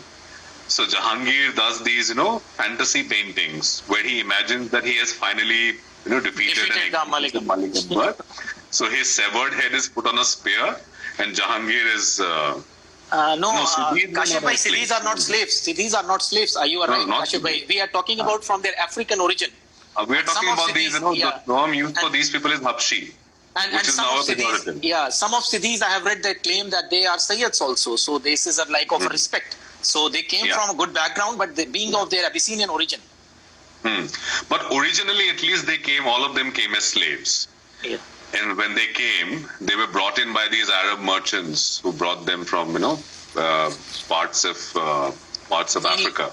So Jahangir does these, fantasy paintings where he imagines that he has finally, defeated Malik Akbar. So his severed head is put on a spear, and Jahangir is... Kashif bhai, Siddhis are not slaves. Siddhis are not slaves. You are right, Kashif bhai. We are talking about from their African origin. We are talking about these, the term used for these people is Habshi. And some of Siddhis, some of Siddhis, I have read their claim that they are Sayyids also. So this is a like of a respect. So they came from a good background, but they, being of their Abyssinian origin. But originally, at least all of them came as slaves. Yeah. And when they came, they were brought in by these Arab merchants who brought them from, parts of Africa.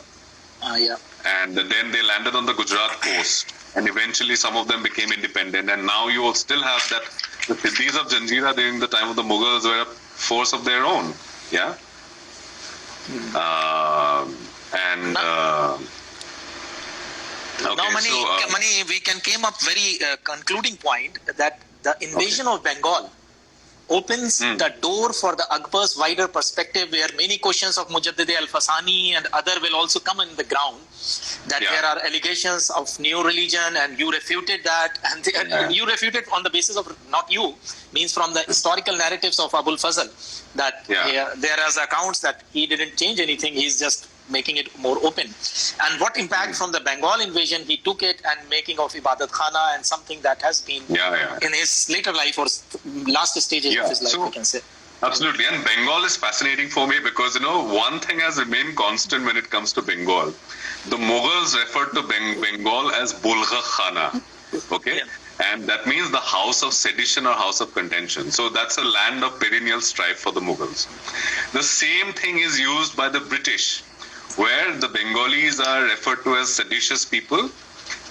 And then they landed on the Gujarat coast. And eventually some of them became independent. And now you will still have that the Siddhis of Janjira during the time of the Mughals were a force of their own. Yeah. Mani, we came up very concluding point that the invasion of Bengal opens the door for the Akbar's wider perspective, where many questions of Mujaddid al-Fasani and other will also come in the ground, that there are allegations of new religion, and you refuted that, and you refuted on the basis of, not you, means from the historical narratives of Abul Fazl, that there are accounts that he didn't change anything, he's just making it more open. And what impact from the Bengal invasion, he took it and making of Ibadat Khana and something that has been in his later life or last stages of his life, we can say. Absolutely. And Bengal is fascinating for me because, one thing has remained constant when it comes to Bengal. The Mughals referred to Bengal as Bulgha Khana. Okay? And that means the house of sedition or house of contention. So that's a land of perennial strife for the Mughals. The same thing is used by the British, where the Bengalis are referred to as seditious people,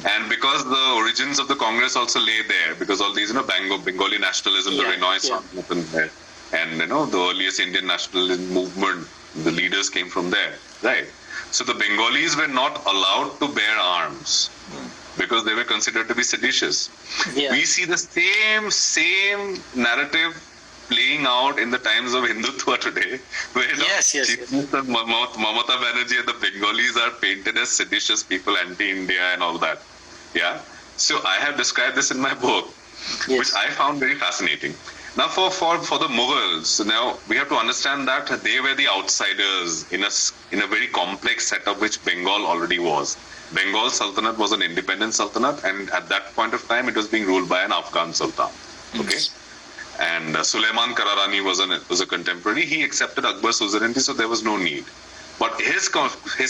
and because the origins of the Congress also lay there, because all these, Bengali nationalism, the Renaissance happened there, and the earliest Indian nationalist movement, the leaders came from there, right? So the Bengalis were not allowed to bear arms because they were considered to be seditious. Yeah. We see the same narrative playing out in the times of Hindutva today, where Yes. Chief Minister Mamata Banerjee and the Bengalis are painted as seditious people, anti-India and all that. Yeah. So I have described this in my book, which I found very fascinating. Now, for the Mughals, now we have to understand that they were the outsiders in a very complex setup which Bengal already was. Bengal Sultanate was an independent sultanate, and at that point of time, it was being ruled by an Afghan sultan. Okay, and Sulaiman Kararani was a contemporary. He accepted Akbar's suzerainty, so there was no need. But his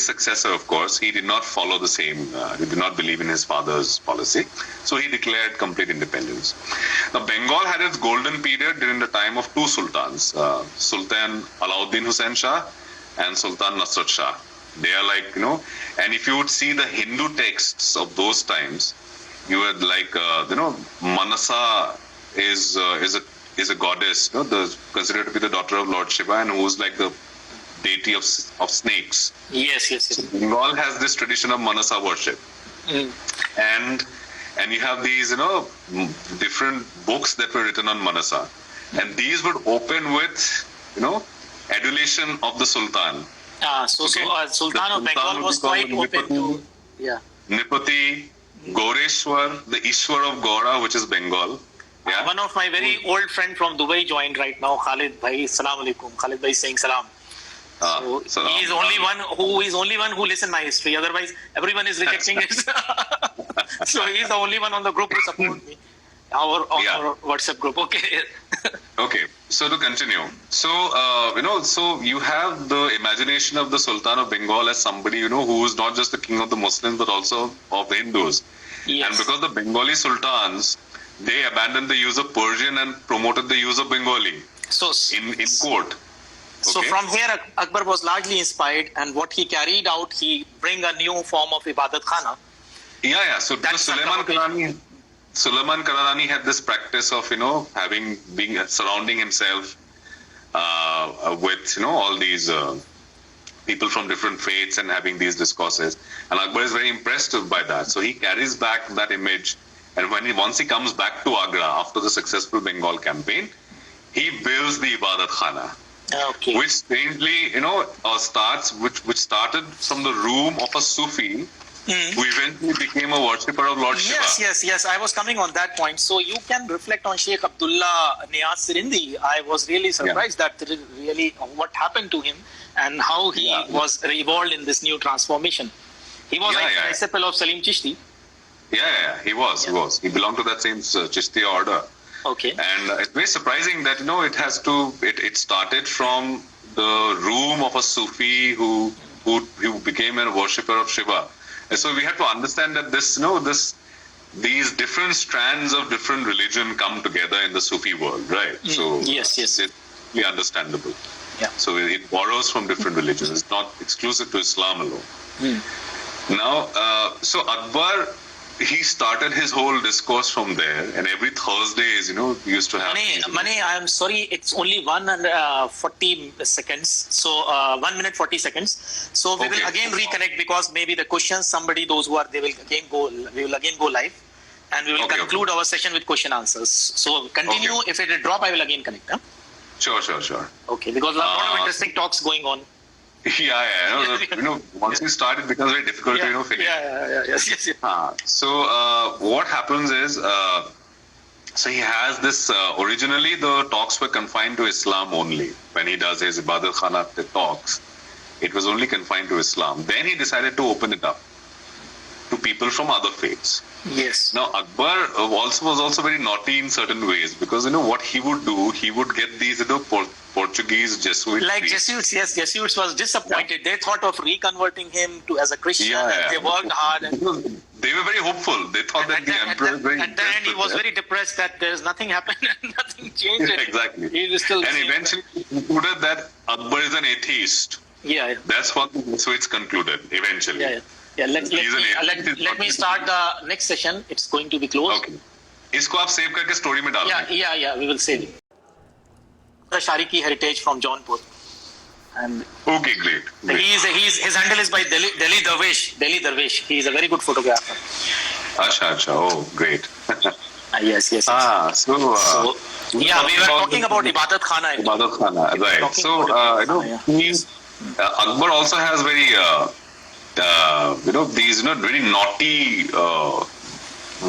successor, of course, he did not follow the same. He did not believe in his father's policy, so he declared complete independence. Now, Bengal had its golden period during the time of two sultans, Sultan Alauddin Hussain Shah and Sultan Nasrat Shah. They are like, and if you would see the Hindu texts of those times, you would like, Manasa is a goddess, considered to be the daughter of Lord Shiva, and who's like the deity of snakes. Yes. So Bengal has this tradition of Manasa worship, and you have these, different books that were written on Manasa, and these would open with, adulation of the Sultan. Sultan of Bengal was quite open to, Nipati, Goreshwar, the Ishwar of Gora, which is Bengal. Yeah. One of my very old friend from Dubai joined right now, Khalid Bhai. Salam alaikum. Khalid Bhai saying salam. So he is only one who listens my history. Otherwise, everyone is rejecting it. So he is the only one on the group who supports me. Our WhatsApp group. Okay. Okay. So to continue, so you have the imagination of the Sultan of Bengal as somebody who is not just the king of the Muslims but also of the Hindus. Yes. And because the Bengali sultans, they abandoned the use of Persian and promoted the use of Bengali in court. So from here, Akbar was largely inspired, and what he carried out, he bring a new form of Ibadat Khana. Yeah. So Sulaiman Kararani had this practice of surrounding himself with all these people from different faiths and having these discourses. And Akbar is very impressed by that. So he carries back that image, and once he comes back to Agra after the successful Bengal campaign, he builds the Ibadat Khana. Okay. Which strangely, which started from the room of a Sufi who eventually became a worshipper of Lord Shiva. Yes. I was coming on that point. So you can reflect on Sheikh Abdullah Niyaz Sirindi. I was really surprised that really what happened to him and how he was evolved in this new transformation. He was a disciple of Salim Chishti. Yeah, he was. He belonged to that same Chishti order. Okay. And it's very surprising that it started from the room of a Sufi who became a worshipper of Shiva. And so we have to understand that these different strands of different religion come together in the Sufi world, right? So yes, it's really understandable. Yeah. So it borrows from different religions. It's not exclusive to Islam alone. Now, so Akbar, he started his whole discourse from there, and every Thursdays, we used to have. Mani, I am sorry, it's only 40 seconds. So 1 minute 40 seconds. So we will again reconnect, because maybe the questions, we will again go live, and we will conclude our session with question answers. So continue. If it drop, I will again connect. Huh? Sure. Okay, because a lot of interesting talks going on. Yeah. Once you start, it becomes very difficult to finish. Yes. So what happens is, so he has this. Originally, the talks were confined to Islam only. When he does his Ibadat Khana talks, it was only confined to Islam. Then he decided to open it up to people from other faiths. Yes. Now, Akbar was also very naughty in certain ways, because what he would do, he would get these Portuguese Jesuit priests. Jesuits was disappointed. They thought of reconverting him as a Christian. They worked hard. They were very hopeful. They thought that the emperor was very At the end, he was very depressed that there's nothing happened and nothing changed. Exactly. He is still. And eventually concluded that Akbar is an atheist. Yeah. That's what the Jesuits concluded eventually. Yeah. Let me start the next session. It's going to be closed. Okay. इसको आप save करके story में डाल Yeah. We will save it. The Shariki heritage from Jaunpur. And Okay, great. his handle is by Delhi Darvish. He is a very good photographer. Acha. Oh, great. Yes. So We were talking about Ibadat Khana. Ibadat Khana, right. So, Akbar also has very, these, very naughty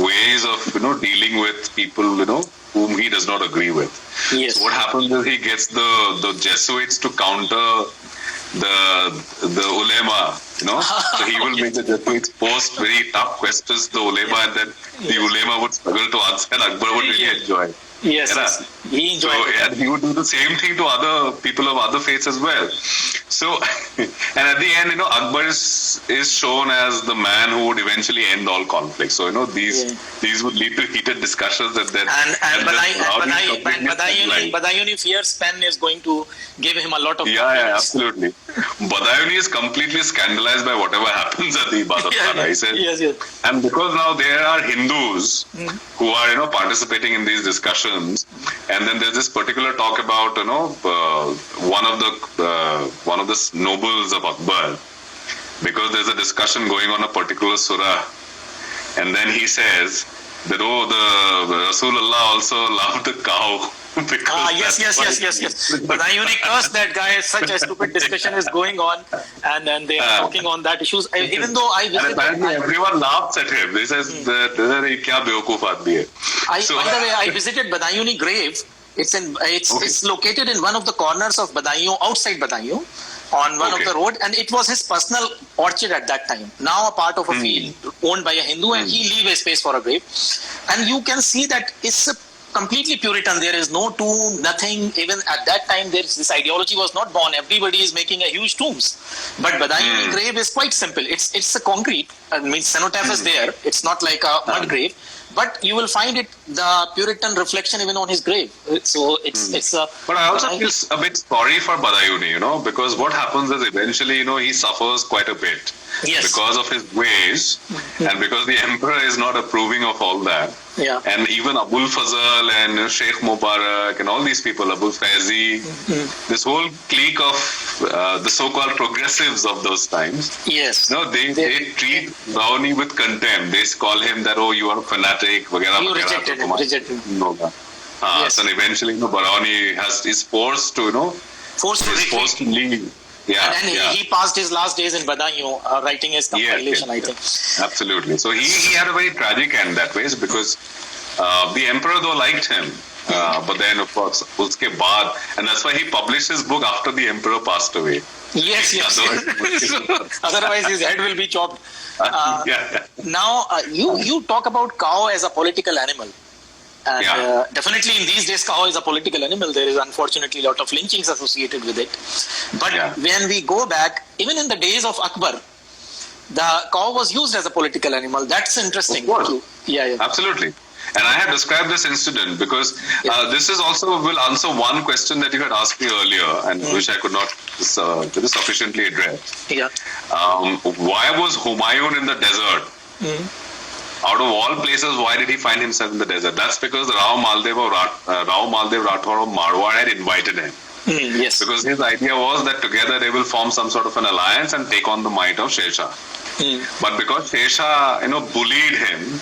ways of, dealing with people, whom he does not agree with. Yes. So what happens is he gets the Jesuits to counter the ulema, so he will make the Jesuits post very tough questions to the ulema, and then the ulema would struggle to answer, and Akbar would really enjoy. Yes. He enjoyed it. And he would do the same thing to other people of other faiths as well. So, and at the end, Akbar is shown as the man who would eventually end all conflicts. So, these would lead to heated discussions, and then Badayuni fears pen is going to give him a lot of absolutely. Badayuni is completely scandalized by whatever happens at the Ibadat Khana. He says, yes. And because now there are Hindus who are, participating in these discussions, and then there's this particular talk about, one of the nobles of Akbar, because there's a discussion going on a particular surah, and then he says that, the Rasulullah also loved the cow. Yes. Badayuni cursed that guy. Such a stupid discussion is going on, and then they are talking on that issues. Even though I visited, and apparently everyone laughs at him. They says that kya bewakoof aadmi hai. By the way, I visited Badayuni grave. It's located in one of the corners of Badaयूं, outside Badaयूं, on one of the road, and it was his personal orchard at that time. Now a part of a field owned by a Hindu, and he leave a space for a grave. And you can see that it's a completely Puritan. There is no tomb, nothing. Even at that time, this ideology was not born. Everybody is making a huge tombs. But Badayuni grave is quite simple. It's a concrete. Cenotaph is there. It's not like a mud grave. But you will find the Puritan reflection even on his grave. So it's a. But I also feel a bit sorry for Badayuni, because what happens is eventually, he suffers quite a bit. Yes. Because of his ways, and because the emperor is not approving of all that. Yeah. And even Abul Fazal and Sheikh Mubarak and all these people, Abul Faizi, this whole clique of the so-called progressives of those times. Yes. They treat Badayuni with contempt. They call him that, you are a fanatic. You rejected him. Yes. And eventually, Badayuni is forced to, forced to leave. Yeah, and he passed his last days in Badaयूं writing his compilation, I think. Absolutely. So he had a very tragic end that way, because the emperor though liked him, but then of course uske baad, and that's why he published his book after the emperor passed away. Yes. Otherwise his head will be chopped. Now you talk about cow as a political animal. And definitely in these days, cow is a political animal. There is unfortunately a lot of lynchings associated with it. But when we go back, even in the days of Akbar, the cow was used as a political animal. That's interesting. Of course. Absolutely. And I have described this incident because this is also will answer one question that you had asked me earlier, and which I could not sufficiently address. Why was Humayun in the desert? Out of all places, why did he find himself in the desert? That's because Rao Maldev Rathore of Marwar had invited him. Yes. Because his idea was that together they will form some sort of an alliance and take on the might of Sher Shah. But because Sher Shah, bullied him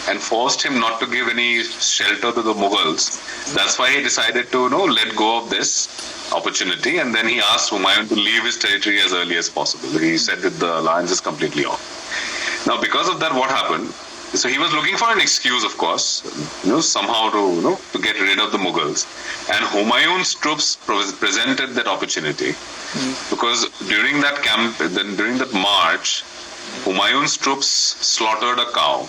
and forced him not to give any shelter to the Mughals, that's why he decided to, let go of this opportunity, and then he asked Humayun to leave his territory as early as possible. He said that the alliance is completely off. Now, because of that, what happened? So he was looking for an excuse, of course, somehow to get rid of the Mughals. And Humayun's troops presented that opportunity, because during that during that march, Humayun's troops slaughtered a cow,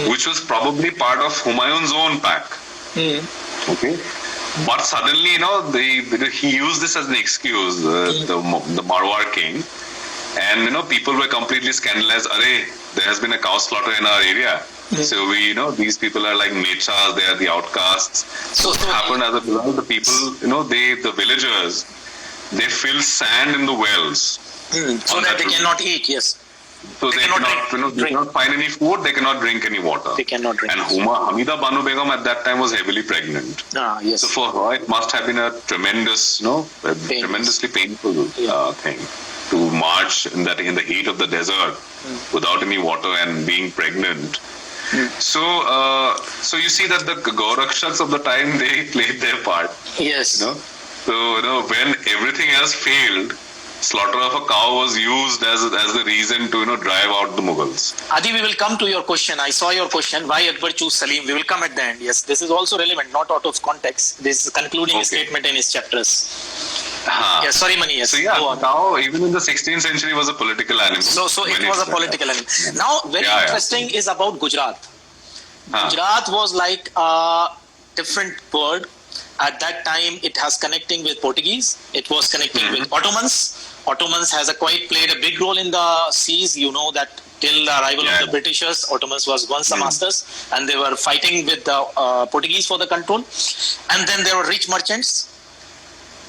which was probably part of Humayun's own pack. Okay. But suddenly, he used this as an excuse, the Marwar king. And, people were completely scandalized. There has been a cow slaughter in our area. So these people are like mechas, they are the outcasts. So what happened as a result, the people, the villagers, they fill sand in the wells. So that they cannot eat, yes. So they drink. cannot find any food, they cannot drink any water. They cannot drink. And Hamida Banu Begum at that time was heavily pregnant. Yes. So for her, it must have been a tremendous, tremendously painful thing to march in the heat of the desert without any water and being pregnant. So you see that the Gaurakshaks of the time, they played their part. Yes. So when everything else failed, slaughter of a cow was used as the reason to drive out the Mughals. Adi, we will come to your question. I saw your question. Why Akbar choose Salim? We will come at the end. Yes, this is also relevant, not out of context. This is concluding statement in his chapters. Yes, sorry, Mani. Yes. So now even in the 16th century was a political animal. So it was a political animal. Now, very interesting is about Gujarat. Gujarat was like a different word. At that time, it has connecting with Portuguese. It was connecting with Ottomans. Ottomans played a big role in the seas. You know that till the arrival of the Britishers, Ottomans was once the masters, and they were fighting with the Portuguese for the control. And then there were rich merchants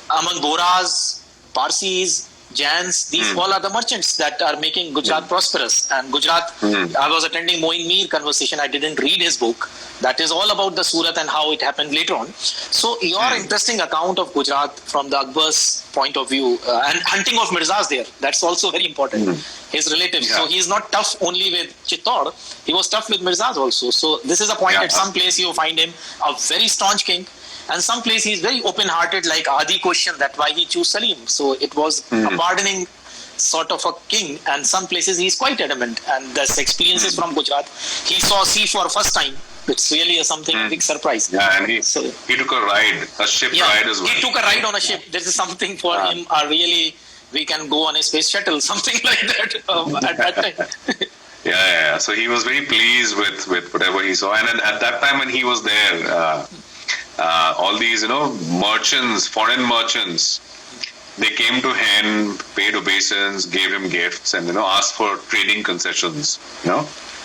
among Boras, Parsis, Jains. These all are the merchants that are making Gujarat prosperous. And Gujarat, I was attending Moin Mir conversation. I didn't read his book. That is all about the Surat and how it happened later on. So your interesting account of Gujarat from the Akbar's point of view and hunting of Mirzas there. That's also very important. His relatives. So he is not tough only with Chittor. He was tough with Mirzas also. So this is a point at some place you find him a very staunch king. And some place he is very open-hearted, like Adi question that why he chose Salim. So it was a pardoning sort of a king, and some places he is quite adamant. And this experiences from Gujarat, he saw sea for first time. It's really something a big surprise. Yeah, and he took a ride, a ship ride as well. He took a ride on a ship. This is something for him. Really, we can go on a space shuttle, something like that at that time. Yeah. So he was very pleased with whatever he saw, and at that time when he was there. All these, merchants, foreign merchants, they came to him, paid obeisance, gave him gifts, and asked for trading concessions.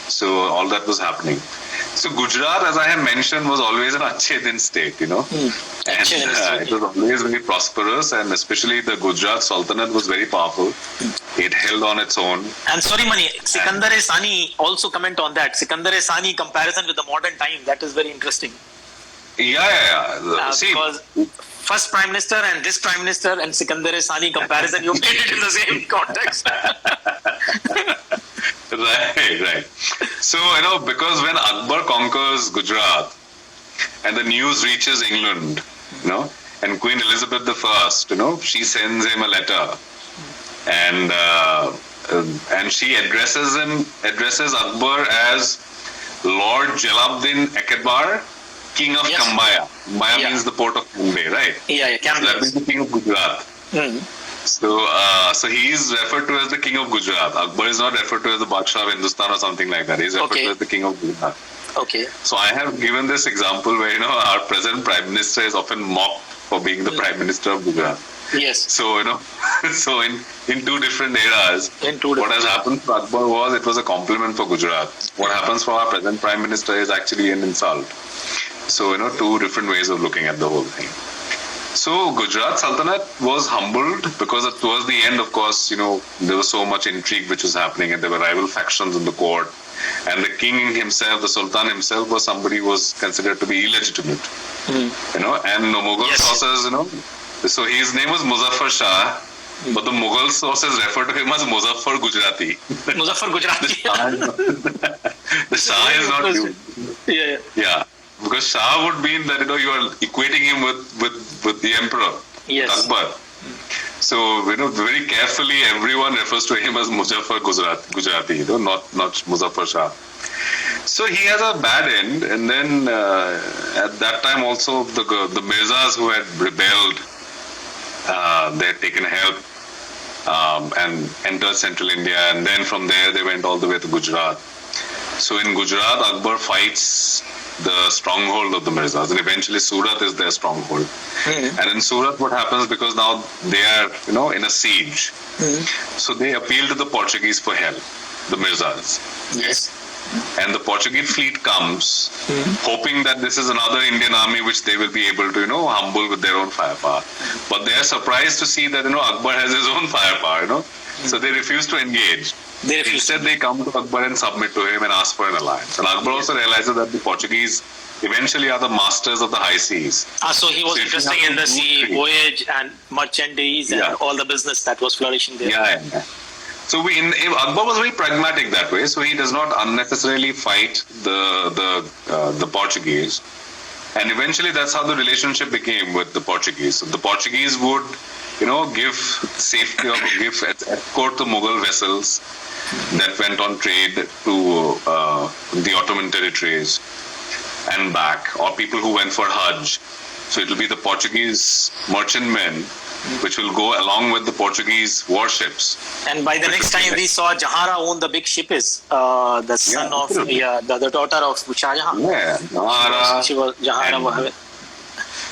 So all that was happening. So Gujarat, as I have mentioned, was always an Achhe Din state. And it was always very prosperous, and especially the Gujarat Sultanate was very powerful. It held on its own. And sorry, Mani, Sikandar-e-Sani also comment on that. Sikandar-e-Sani comparison with the modern time, that is very interesting. Yeah. See, because first Prime Minister and this Prime Minister and Sikandar-e-Sani comparison, you made it in the same context. Right. So, because when Akbar conquers Gujarat and the news reaches England, and Queen Elizabeth I, she sends him a letter and she addresses Akbar as Lord Jalaluddin Akbar, King of Kambaya. Kambaya means the port of Bombay, right? Kambaya. That means the King of Gujarat. So he is referred to as the King of Gujarat. Akbar is not referred to as the Badshah of Hindustan or something like that. He is referred to as the King of Gujarat. Okay. So I have given this example where our present Prime Minister is often mocked for being the Prime Minister of Gujarat. Yes. So so in two different eras, what has happened to Akbar it was a compliment for Gujarat. What happens for our present Prime Minister is actually an insult. So, two different ways of looking at the whole thing. So, Gujarat Sultanate was humbled because towards the end, of course, there was so much intrigue which was happening and there were rival factions in the court. And the king himself, the Sultan himself, was somebody who was considered to be illegitimate. And the Mughal sources, so his name was Muzaffar Shah, but the Mughal sources refer to him as Muzaffar Gujarati. Muzaffar Gujarati. The Shah is not you. Yeah. Because Shah would mean that you are equating him with the Emperor, Akbar. So very carefully everyone refers to him as Muzaffar Gujarati, not Muzaffar Shah. So he has a bad end, and then at that time also the Mirzas who had rebelled, they had taken help and entered central India, and then from there they went all the way to Gujarat. So in Gujarat, Akbar fights the stronghold of the Mirzas, and eventually Surat is their stronghold. And in Surat, what happens, because now they are, in a siege, so they appeal to the Portuguese for help, the Mirzas. Yes. And the Portuguese fleet comes, hoping that this is another Indian army which they will be able to, humble with their own firepower. But they are surprised to see that, Akbar has his own firepower, so they refuse to engage. They refused. Instead, they come to Akbar and submit to him and ask for an alliance. And Akbar also realizes that the Portuguese eventually are the masters of the high seas. So he was interested in the sea voyage and merchandise and all the business that was flourishing there. Yeah. So Akbar was very pragmatic that way. So he does not unnecessarily fight the Portuguese. And eventually that's how the relationship became with the Portuguese. So the Portuguese would, give safety or give escort to Mughal vessels that went on trade to the Ottoman territories and back, or people who went for Hajj. So it will be the Portuguese merchantmen which will go along with the Portuguese warships. And by the next time we saw Jahara own the big ship is the son of the daughter of Shah Jahan. Yeah, She was Jahara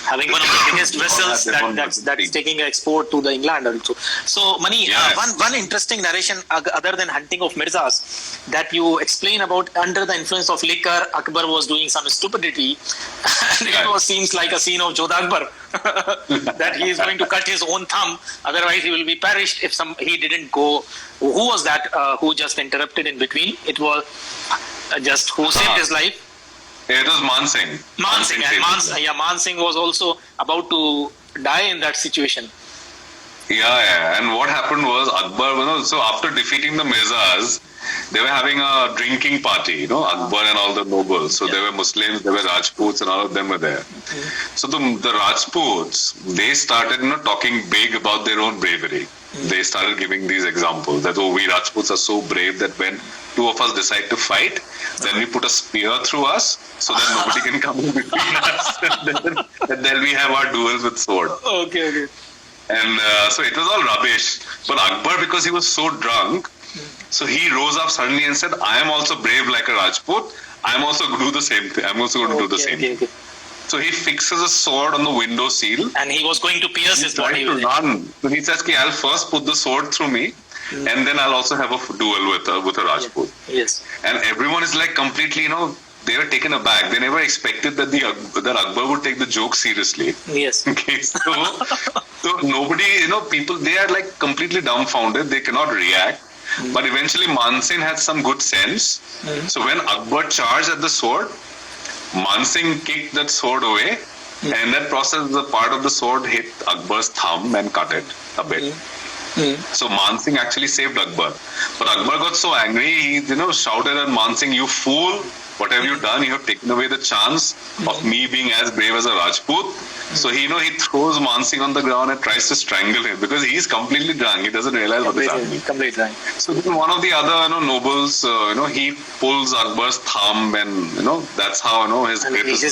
having one of the biggest vessels that's taking export to the England also. So Mani, one interesting narration other than hunting of Mirzas that you explain about under the influence of liquor, Akbar was doing some stupidity and it seems like a scene of Jodha Akbar that he is going to cut his own thumb, otherwise he will be perished if he didn't go. Who was that who just interrupted in between? It was just who saved his life? It was Mansingh. Mansingh was also about to die in that situation. Yeah. And what happened was Akbar, so after defeating the Mirzas, they were having a drinking party, Akbar and all the nobles. So there were Muslims, there were Rajputs, and all of them were there. So the Rajputs, they started, talking big about their own bravery. They started giving these examples that, we Rajputs are so brave that when two of us decide to fight, then we put a spear through us so that nobody can come in between us. And then we have our duels with sword. Okay. And so it was all rubbish. But Akbar, because he was so drunk, so he rose up suddenly and said, I am also brave like a Rajput. I am also going to do the same thing. I'm also going to do the same thing. So he fixes a sword on the window sill. And he was going to pierce his body with it. Run. So he says, I'll first put the sword through me. And then I'll also have a duel with a Rajput. Yes. And everyone is like completely, they were taken aback. They never expected that Akbar would take the joke seriously. Yes. Okay. So nobody, people, they are like completely dumbfounded. They cannot react. But eventually Mansingh had some good sense. So when Akbar charged at the sword, Mansingh kicked that sword away. And in that process, the part of the sword hit Akbar's thumb and cut it a bit. So Mansingh actually saved Akbar. But Akbar got so angry, he shouted at Mansingh, you fool, what have you done? You have taken away the chance of me being as brave as a Rajput. So he throws Mansingh on the ground and tries to strangle him because he's completely drunk. He doesn't realize what is happening. Completely drunk. So then one of the other nobles, he pulls Akbar's thumb and that's how his grip is.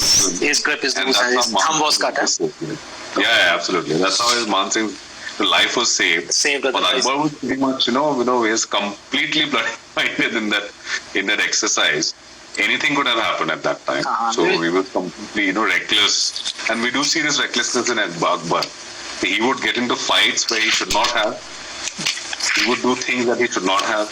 His grip is loose and his thumb was cut. Yeah, absolutely. That's how his Mansingh's life was saved. But Akbar was pretty much, he was completely bloody-minded in that exercise. Anything could have happened at that time. So he was completely, reckless. And we do see this recklessness in Akbar. He would get into fights where he should not have. He would do things that he should not have.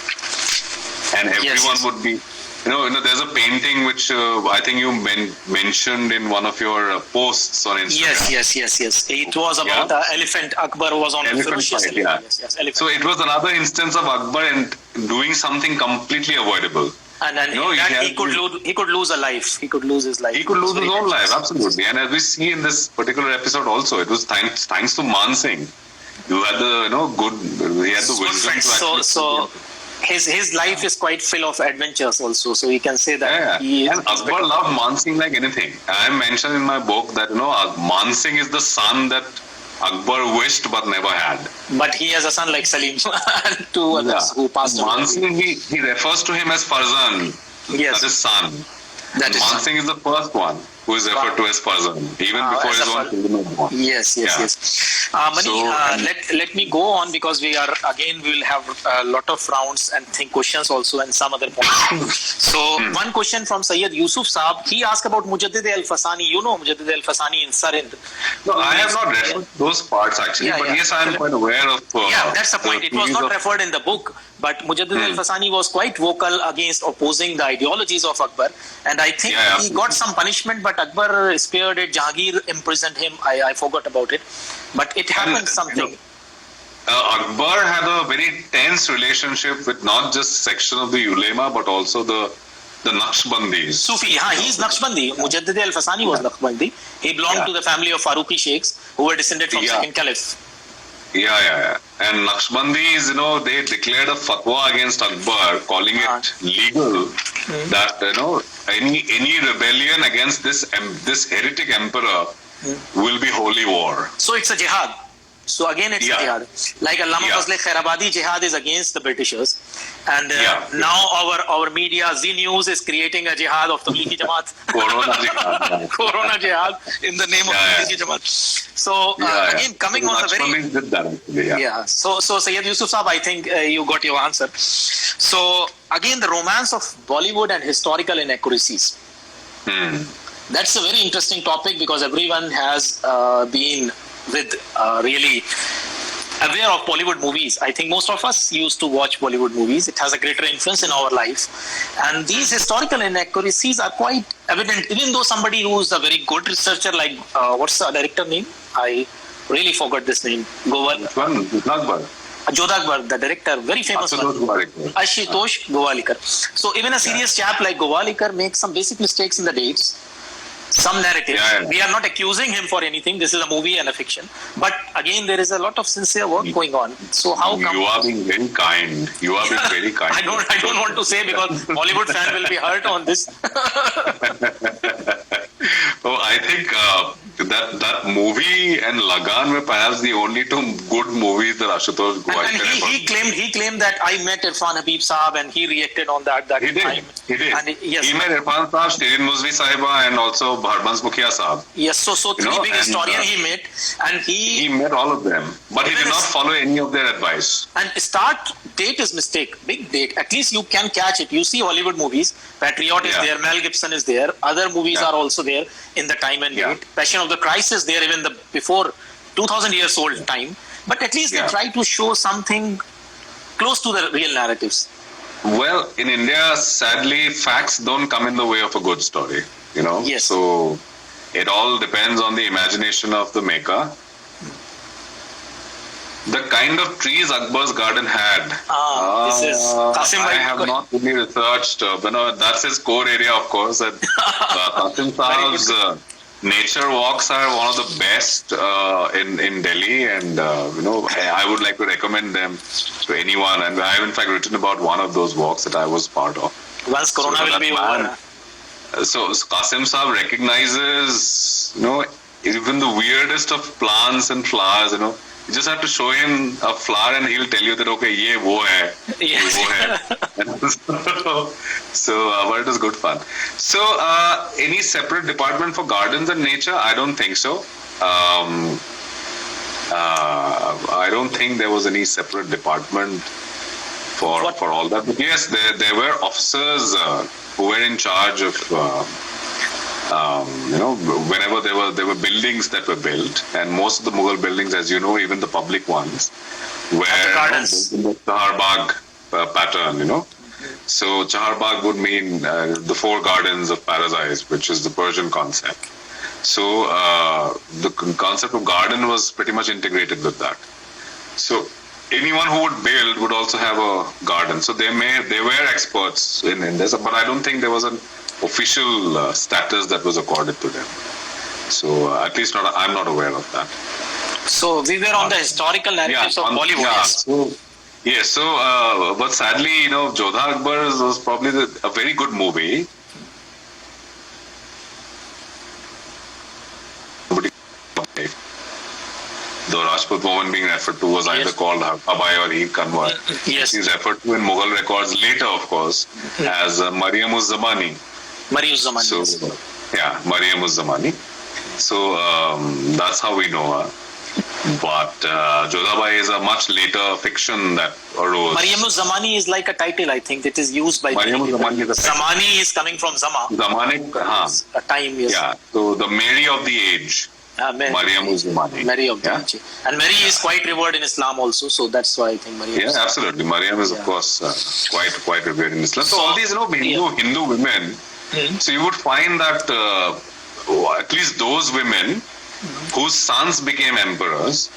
And everyone would be, there's a painting which I think you mentioned in one of your posts on Instagram. Yes. It was about the elephant. Akbar was on elephant a ferocious fight, elephant. Elephant. So it was another instance of Akbar and doing something completely avoidable. And then he could lose a life. He could lose his life. He could lose his own life, absolutely. And as we see in this particular episode also, it was thanks to Mansingh. You had the he had the wisdom to so his life is quite full of adventures also. So we can say that and Akbar loved Mansingh like anything. I mentioned in my book that Mansingh is the son that Akbar wished but never had. But he has a son like Salim and two others who passed away. Mansingh, he refers to him as Farzan. Yes. That is son. Mansingh is the first one who is referred to as Farzan, even before his own children were born. Yes. Mani, let me go on because we will have a lot of rounds and questions also and some other points. So one question from Sayyid Yusuf Saab, he asked about Mujaddid al-Fasani. You know Mujaddid al-Fasani in Sarind. No, I have not read those parts actually, but yes, I am quite aware of. That's the point. It was not referred in the book, but Mujaddid al-Fasani was quite vocal against opposing the ideologies of Akbar, and I think he got some punishment, but Akbar spared it. Jahangir imprisoned him. I forgot about it, but it happened something. Akbar had a very tense relationship with not just section of the ulema but also the Naqshbandis. Sufi, he's Naqshbandi. Mujaddid al-Fasani was Naqshbandi. He belonged to the family of Faruqi Sheikhs who were descended from second caliph. Yeah. And Naqshbandis, they declared a fatwa against Akbar, calling it legal that any rebellion against this heretic emperor will be holy war. So it's a jihad. So again, it's a jihad. Like Allama Fazle Khairabadi, jihad is against the Britishers, and now our media, Z News, is creating a jihad of Tablighi Jamaat. Corona jihad in the name of Tablighi Jamaat. So again, coming on the very So Sayyid Yusuf Saab, I think you got your answer. So again, the romance of Bollywood and historical inaccuracies. That's a very interesting topic because everyone has been really aware of Bollywood movies. I think most of us used to watch Bollywood movies. It has a greater influence in our life. And these historical inaccuracies are quite evident, even though somebody who's a very good researcher, like, what's the director name? I really forgot this name. Jodha Akbar, the director, very famous one. Ashutosh Gowalikar. So even a serious chap like Gowalikar makes some basic mistakes in the dates. Some narrative. We are not accusing him for anything. This is a movie and a fiction. But again, there is a lot of sincere work going on. So how come... You are being very kind. I don't want to say because Bollywood fan will be hurt on this. I think that movie and Lagan were perhaps the only two good movies that Ashutosh Gowalikar and he claimed that I met Irfan Habib Saab and he reacted on that time. He did. And he met Irfan Saab, Shirin Muzvi Sahiba and also Bharbans Mukhia Saab. Yes, so three big historians he met, and he met all of them, but he did not follow any of their advice. And start date is mistake, big date. At least you can catch it. You see Hollywood movies, Patriot is there, Mel Gibson is there, other movies are also there in the time and date. Passion of the Christ is there even before 2000 years old time. But at least they try to show something close to the real narratives. Well, in India, sadly, facts don't come in the way of a good story. Yes. So it all depends on the imagination of the maker. The kind of trees Akbar's garden had. This is Qasim I have not really researched. That's his core area, of course. Qasim Saab's nature walks are one of the best in Delhi, and I would like to recommend them to anyone. And I have in fact written about one of those walks that I was part of. Once Corona will be over. So Qasim Saab recognizes, even the weirdest of plants and flowers. You just have to show him a flower and he'll tell you that, okay, ye wo hai, ye wo hai. So it was good fun. So any separate department for gardens and nature? I don't think so. I don't think there was any separate department for all that. But yes, there were officers who were in charge of whenever there were buildings that were built, and most of the Mughal buildings, as you know, even the public ones, were built in the Chahar Bagh pattern, So Chahar Bagh would mean the four gardens of paradise, which is the Persian concept. So the concept of garden was pretty much integrated with that. So anyone who would build would also have a garden. So they were experts in this, but I don't think there was an official status that was accorded to them. So at least I'm not aware of that. So we were on the historical narratives of Bollywood. But sadly, Jodha Akbar was probably a very good movie. The Rajput woman being referred to was either called Abai or Heer Kanwar. Yes. She's referred to in Mughal records later, of course, as Mariam-uz-Zamani. Mariam-uz-Zamani. So, Mariam-uz-Zamani. So that's how we know her. But Jodhabai is a much later fiction that arose. Mariam-uz-Zamani is like a title, I think. It is used by Mariam-uz-Zamani is a title. Zamani is coming from Zama. Zamanic, a time, yes. Yeah, so the Mary of the age. Mariam-uz-Zamani. Mary of the age. And Mary is quite revered in Islam also, so that's why I think Mariam. Yeah, absolutely. Mariam is, of course, quite revered in Islam. So all these, Hindu women, so you would find that at least those women whose sons became emperors,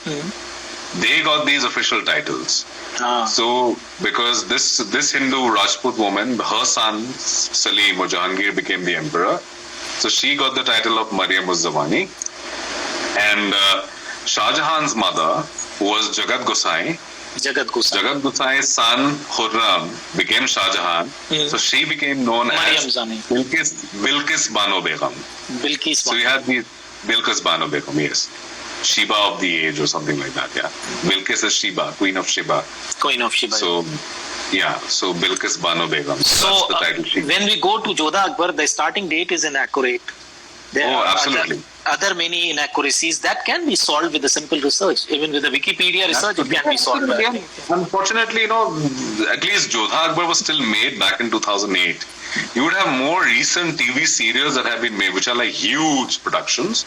they got these official titles. Ah. So, because this Hindu Rajput woman, her son Salim or Jahangir became the emperor. So she got the title of Maryam-uz-Zamani. And Shah Jahan's mother was Jagat Gosai. Jagat Gosai's son Khurram became Shah Jahan. So she became known as Bilqis Bano Begum. So you had the Bilqis Bano Begum, yes. Sheba of the age or something like that, yeah. Bilqis is Sheba, Queen of Sheba. So, yeah, so Bilqis Bano Begum. So, that's the title when we go to Jodha Akbar, the starting date is inaccurate. There are absolutely. Other many inaccuracies that can be solved with a simple research. Even with the Wikipedia research, it can be solved. Unfortunately, at least Jodha Akbar was still made back in 2008. You would have more recent TV serials that have been made, which are like huge productions,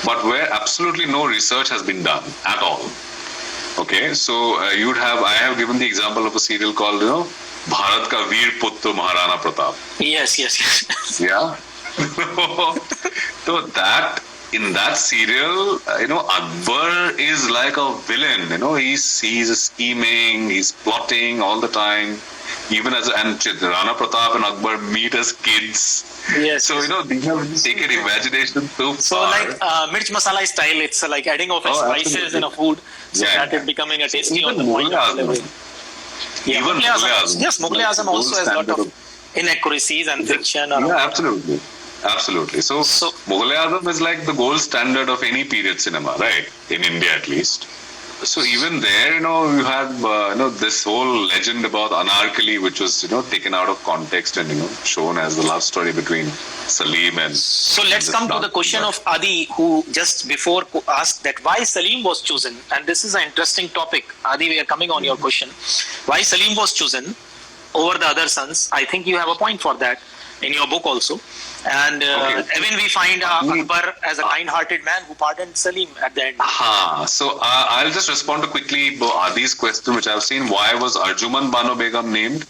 but where absolutely no research has been done at all. Okay, so I have given the example of a serial called, Bharat Ka Veer Putra Maharana Pratap. Yes. Yeah. So that, in that serial, Akbar is like a villain. He's scheming, he's plotting all the time. Even and Rana Pratap and Akbar meet as kids. Yes. So they have taken imagination too far. So like mirch masala style, it's like adding of spices in a food, so that it becoming a tasty on the point of delivery. Even Mughal-e-Azam also has a lot of inaccuracies and fiction. Absolutely. So Mughal-e-Azam is like the gold standard of any period cinema, right? In India at least. So even there, you had this whole legend about Anarkali, which was taken out of context and shown as the love story between Salim and. So let's come to the question of Adi, who just before asked that why Salim was chosen, and this is an interesting topic. Adi, we are coming on your question. Why Salim was chosen over the other sons? I think you have a point for that in your book also. And even we find Akbar as a kind-hearted man who pardoned Salim at the end. So I'll just respond to quickly Adi's question, which I've seen. Why was Arjuman Bano Begum named?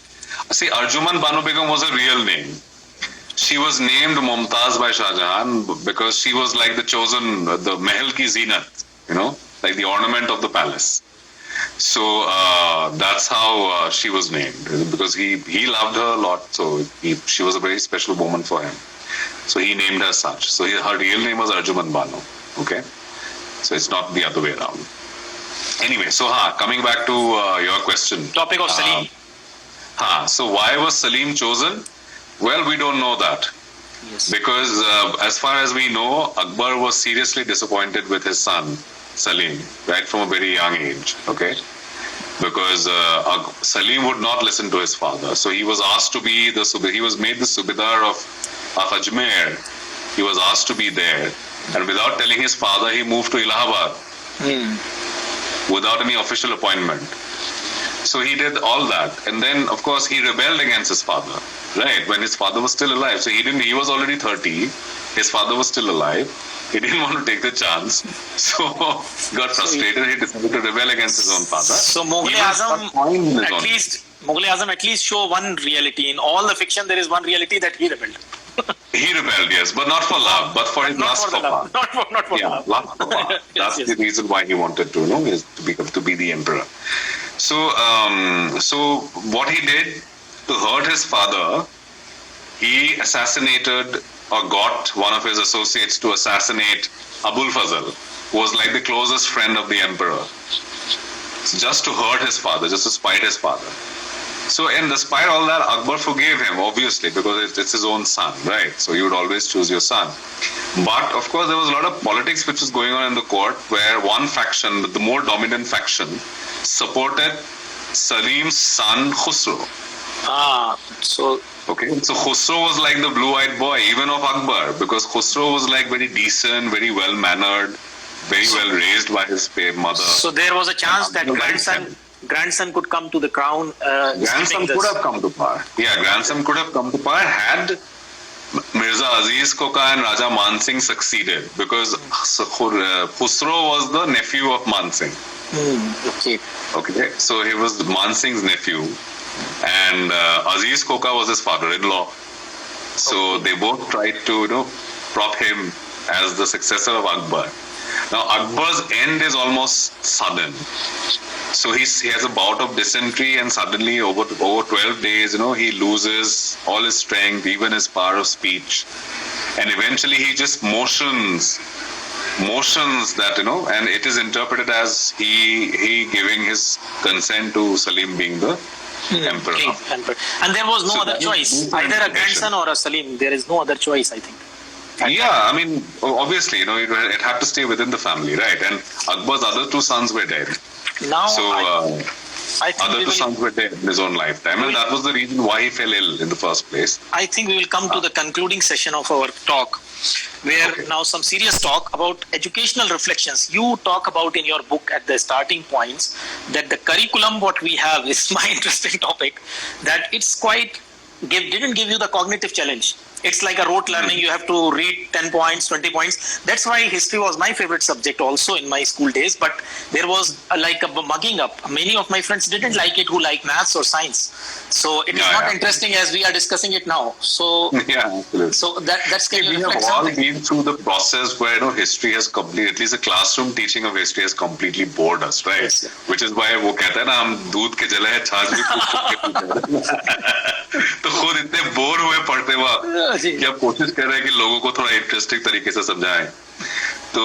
See, Arjuman Bano Begum was a real name. She was named Mumtaz by Shah Jahan because she was like the chosen, the Mahal ki zinat, like the ornament of the palace. So that's how she was named, because he loved her a lot. So she was a very special woman for him. So he named her such. So her real name was Arjuman Bano. Okay, so it's not the other way around. Anyway, so coming back to your question. Topic of Salim. So why was Salim chosen? Well, we don't know that. Yes. Because as far as we know, Akbar was seriously disappointed with his son Salim, right from a very young age. Okay, because Salim would not listen to his father, so he was asked to be he was made the Subedar of Ajmer. He was asked to be there, and without telling his father, he moved to Allahabad without any official appointment. So he did all that, and then of course he rebelled against his father, right, when his father was still alive. So he was already 30, his father was still alive. He didn't want to take the chance, so got frustrated. He decided to rebel against his own father. So Mughal-e-Azam at least show one reality. In all the fiction, there is one reality that he rebelled. He rebelled, yes, but not for love, but for his lust for power. Not for love. Lust for power. That's the reason why he wanted to, is to be the emperor. So what he did to hurt his father, he assassinated or got one of his associates to assassinate Abul Fazl, who was like the closest friend of the emperor, just to hurt his father, just to spite his father. So, and despite all that, Akbar forgave him, obviously, because it's his own son, right? So you would always choose your son. But of course, there was a lot of politics which was going on in the court, where one faction, the more dominant faction, supported Salim's son Khusro. Okay, so Khusro was like the blue-eyed boy, even of Akbar, because Khusro was like very decent, very well-mannered, very well raised by his mother. So there was a chance that grandson could come to the crown. Grandson could have come to power. Yeah, grandson could have come to power had Mirza Aziz Koka and Raja Man Singh succeeded, because Khusro was the nephew of Man Singh. Okay, so he was Man Singh's nephew, and Aziz Koka was his father-in-law. So they both tried to, prop him as the successor of Akbar. Now Akbar's end is almost sudden. So he has a bout of dysentery, and suddenly over 12 days, he loses all his strength, even his power of speech, and eventually he just motions that, and it is interpreted as he giving his consent to Salim being the emperor. Emperor. And there was no other choice, either a grandson or a Salim. There is no other choice, I think. Yeah, I mean, obviously, it had to stay within the family, right? And Akbar's other two sons were dead. Now, so I think other two sons were dead in his own lifetime, and that was the reason why he fell ill in the first place. I think we will come to the concluding session of our talk, where now some serious talk about educational reflections. You talk about in your book at the starting points that the curriculum what we have is my interesting topic, that it's quite didn't give you the cognitive challenge. It's like a rote learning. You have to read 10 points, 20 points. That's why history was my favorite subject also in my school days. But there was like a mugging up. Many of my friends didn't like it who like maths or science. So it is not interesting as we are discussing it now. So absolutely. So that's we have all been through the process where history has completely, at least the classroom teaching of history has completely bored us, right? Yes. Which is why वो कहता है ना हम दूध के जले हैं छाछ भी फूक के पीते हैं। तो खुद इतने बोर हुए पढ़ते वक्त कि अब कोशिश कर रहे हैं कि लोगों को थोड़ा इंटरेस्टिंग तरीके से समझाएं। तो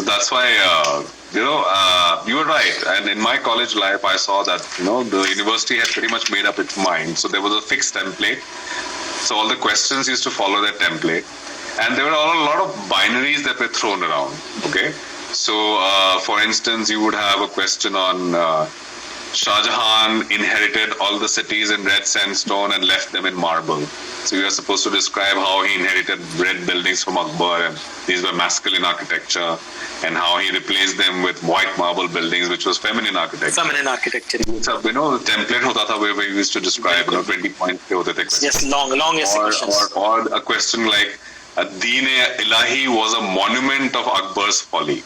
that's why you were right, and in my college life I saw that the university had pretty much made up its mind. So there was a fixed template, so all the questions used to follow that template, and there were a lot of binaries that were thrown around. Okay, so for instance, you would have a question on Shah Jahan inherited all the cities in red sandstone and left them in marble. So you are supposed to describe how he inherited red buildings from Akbar, and these were masculine architecture, and how he replaced them with white marble buildings, which was feminine architecture. Feminine architecture. So, the template hota tha where we used to describe 20 points ke hote the. Yes, long questions. Or a question like, Deen-e-Ilahi was a monument of Akbar's folly.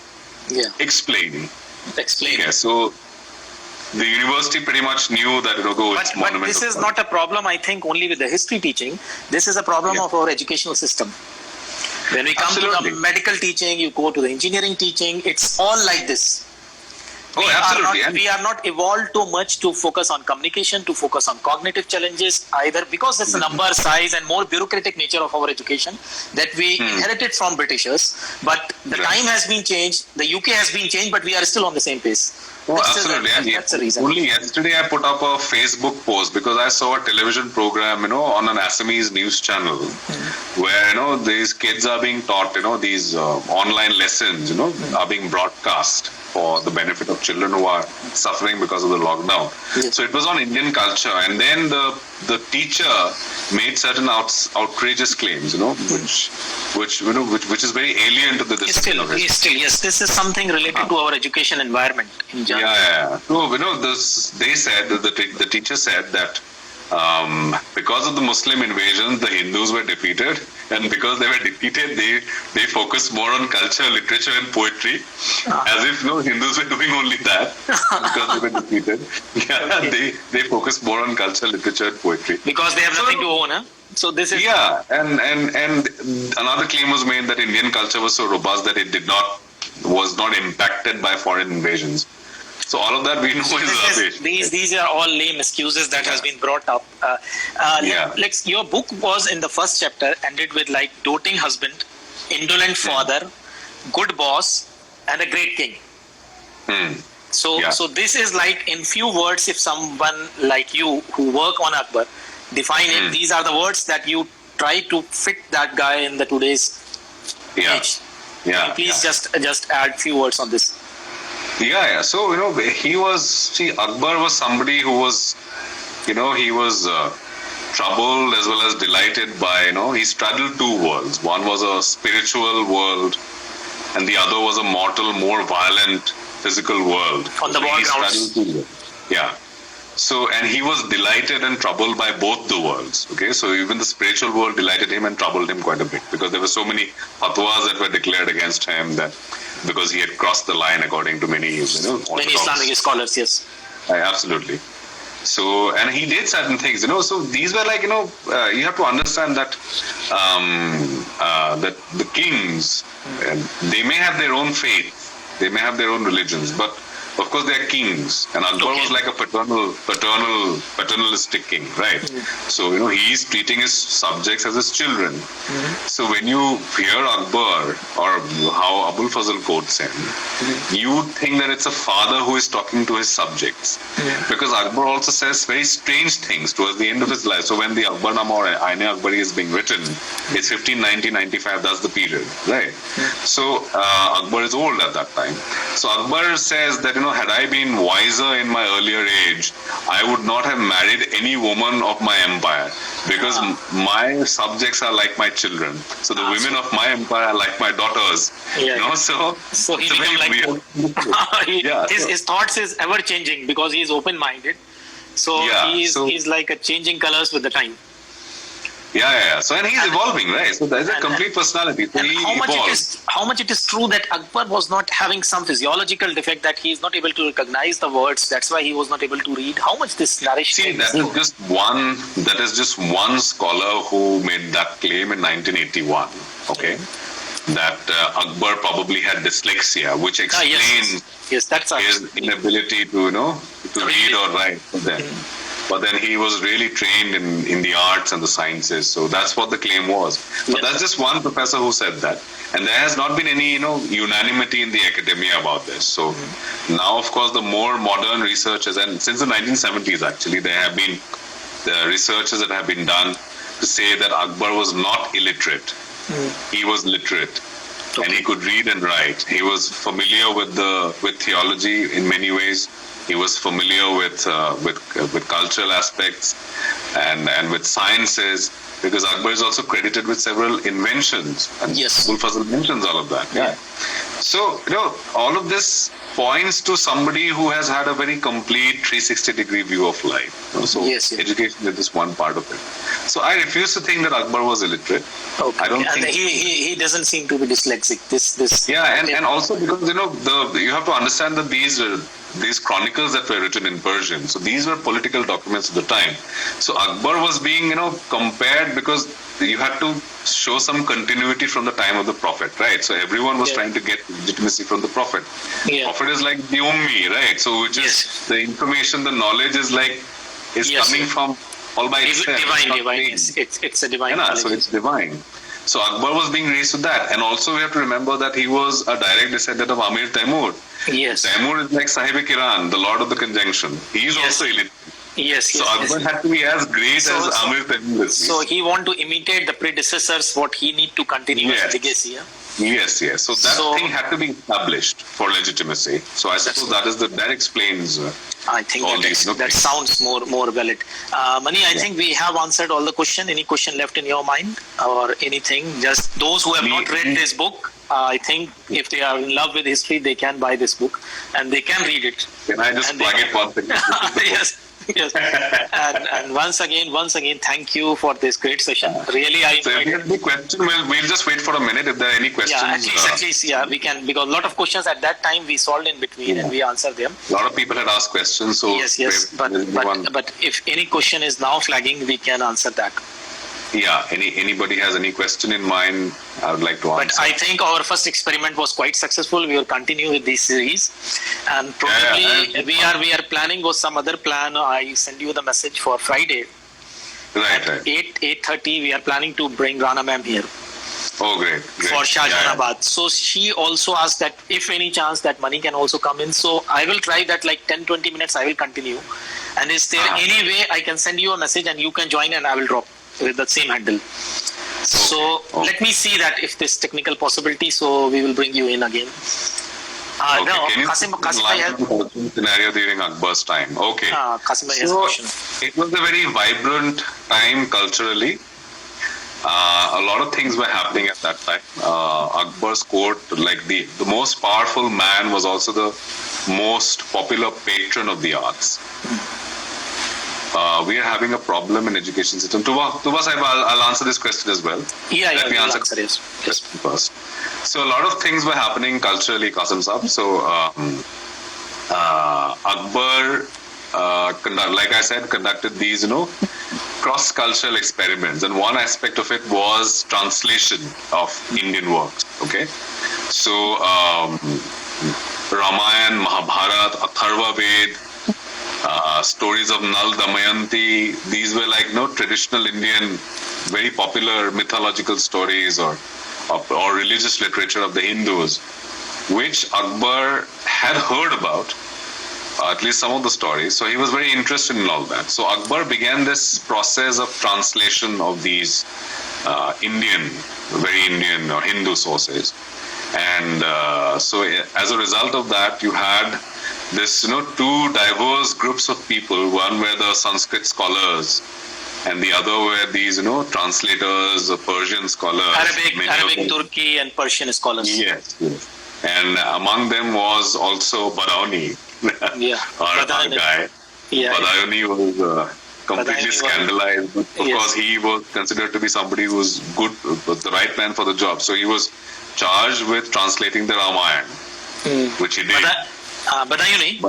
Yeah. Explain. Yeah, so the university pretty much knew that it's monument. But this is not a problem, I think, only with the history teaching. This is a problem of our educational system. When we come to the medical teaching, you go to the engineering teaching, it's all like this. We are not evolved too much to focus on communication, to focus on cognitive challenges either, because it's the number, size and more bureaucratic nature of our education that we inherited from Britishers. But the time has been changed, the UK has been changed, but we are still on the same pace. Absolutely. That's the reason. Only yesterday I put up a Facebook post because I saw a television program, on an Assamese news channel where, these kids are being taught, these online lessons, are being broadcast for the benefit of children who are suffering because of the lockdown. Yes. So it was on Indian culture, and then the teacher made certain outrageous claims, which is very alien to the discipline of history. Yes, this is something related to our education environment in general. Yeah. So they said the teacher said that because of the Muslim invasions, the Hindus were defeated, and because they were defeated, they focused more on culture, literature, and poetry, as if Hindus were doing only that because they were defeated. Yeah, they focused more on culture, literature, and poetry because they have nothing to own. Huh? So this is and another claim was made that Indian culture was so robust that it was not impacted by foreign invasions. So all of that we know is rubbish. These are all lame excuses that has been brought up. Your book was in the first chapter ended with like doting husband, indolent father, good boss, and a great king. So this is like in few words, if someone like you who work on Akbar define it, these are the words that you try to fit that guy in the today's age. Please just add few words on this. Yeah. So, Akbar was somebody who was, he was troubled as well as delighted by, he straddled two worlds. One was a spiritual world, and the other was a mortal, more violent physical world. On the background. Yeah. So, and he was delighted and troubled by both the worlds. Okay, so even the spiritual world delighted him and troubled him quite a bit because there were so many fatwas that were declared against him that because he had crossed the line according to many, many Islamic scholars. Yes, absolutely. So, and he did certain things, so these were like, you have to understand that that the kings, they may have their own faith, they may have their own religions, but of course they are kings, and Akbar was like a paternalistic king, right? So, he is treating his subjects as his children. So when you hear Akbar, or how Abul Fazl quotes him, you think that it's a father who is talking to his subjects. Because Akbar also says very strange things towards the end of his life. So when the Akbarnama or Aine Akbari is being written, it's 1590-95, that's the period, right? So Akbar is old at that time. So Akbar says that, had I been wiser in my earlier age, I would not have married any woman of my empire, because my subjects are like my children. So the women of my empire are like my daughters. So he become like his thoughts is ever changing because he is open-minded. So he's like a changing colors with the time. So, and he's evolving, right? So there's a complete personality. So how much it is true that Akbar was not having some physiological defect, that he is not able to recognize the words. That's why he was not able to read. How much this narration? See, that is just one scholar who made that claim in 1981. Okay, that Akbar probably had dyslexia, which explains his inability to read or write. But then he was really trained in the arts and the sciences. So that's what the claim was. But that's just one professor who said that. And there has not been any, unanimity in the academia about this. So now, of course, the more modern researchers, and since the 1970s, actually, there have been the researches that have been done to say that Akbar was not illiterate. He was literate. And he could read and write. He was familiar with theology in many ways. He was familiar with cultural aspects and with sciences, because Akbar is also credited with several inventions. And Abul Fazl mentions all of that. So, all of this points to somebody who has had a very complete 360-degree view of life. So education is just one part of it. So I refuse to think that Akbar was illiterate. I don't think he doesn't seem to be dyslexic. And also because you have to understand that these chronicles that were written in Persian, so these were political documents of the time. So Akbar was being compared because you had to show some continuity from the time of the Prophet, right? So everyone was trying to get legitimacy from the Prophet. Prophet is like the Ummi, right? So which is the information, the knowledge is coming from all by itself. Divine. It's a divine. So it's divine. So Akbar was being raised with that. And also we have to remember that he was a direct descendant of Amir Taimur. Taimur is like Sahib-e-Kiran, the Lord of the Conjunction. He is also illiterate. So Akbar had to be as great as Amir Taimur. So he want to imitate the predecessors, what he need to continue his legacy. Yes. So that thing had to be established for legitimacy. So I suppose that explains I think that sounds more valid. Mani, I think we have answered all the question. Any question left in your mind or anything? Just those who have not read this book, I think if they are in love with history, they can buy this book and they can read it. Can I just plug it one thing? Yes. And once again, thank you for this great session. Really, I enjoyed it. So if you have any question, we'll just wait for a minute if there are any questions. At least, we can, because a lot of questions at that time we solved in between and we answered them. A lot of people had asked questions, so but if any question is now flagging, we can answer that. Anybody has any question in mind, I would like to answer. But I think our first experiment was quite successful. We will continue with this series, and probably we are planning or some other plan. I send you the message for Friday. Right. 8:30. We are planning to bring Rana ma'am here. Oh, great. For Shahjahanabad. So she also asked that if any chance that Mani can also come in. So I will try that, like 10-20 minutes. I will continue. And is there any way I can send you a message and you can join and I will drop with the same handle? So let me see that if this technical possibility, so we will bring you in again. Qasim scenario during Akbar's time. Okay. Qasim has a question. It was a very vibrant time culturally. A lot of things were happening at that time. Akbar's court, like the most powerful man, was also the most popular patron of the arts. We are having a problem in education system. Tuba Sahib, I'll answer this question as well. Let me answer this question first. So a lot of things were happening culturally, Qasim Sahib. So Akbar like I said, conducted these, cross-cultural experiments, and one aspect of it was translation of Indian works. Okay, so Ramayana, Mahabharata, Atharva Ved, stories of Nal Damayanti. These were like traditional Indian, very popular mythological stories or religious literature of the Hindus, which Akbar had heard about. At least some of the stories. So he was very interested in all that. So Akbar began this process of translation of these very Indian or Hindu sources. And so as a result of that, you had this, two diverse groups of people. One were the Sanskrit scholars, and the other were these, translators, Persian scholars. Arabic, Turki, and Persian scholars. Yes. And among them was also Barauni. Our guy. Badauni was completely scandalized. Of course, he was considered to be somebody who was good, was the right man for the job. So he was charged with translating the Ramayana, which he did. Badayuni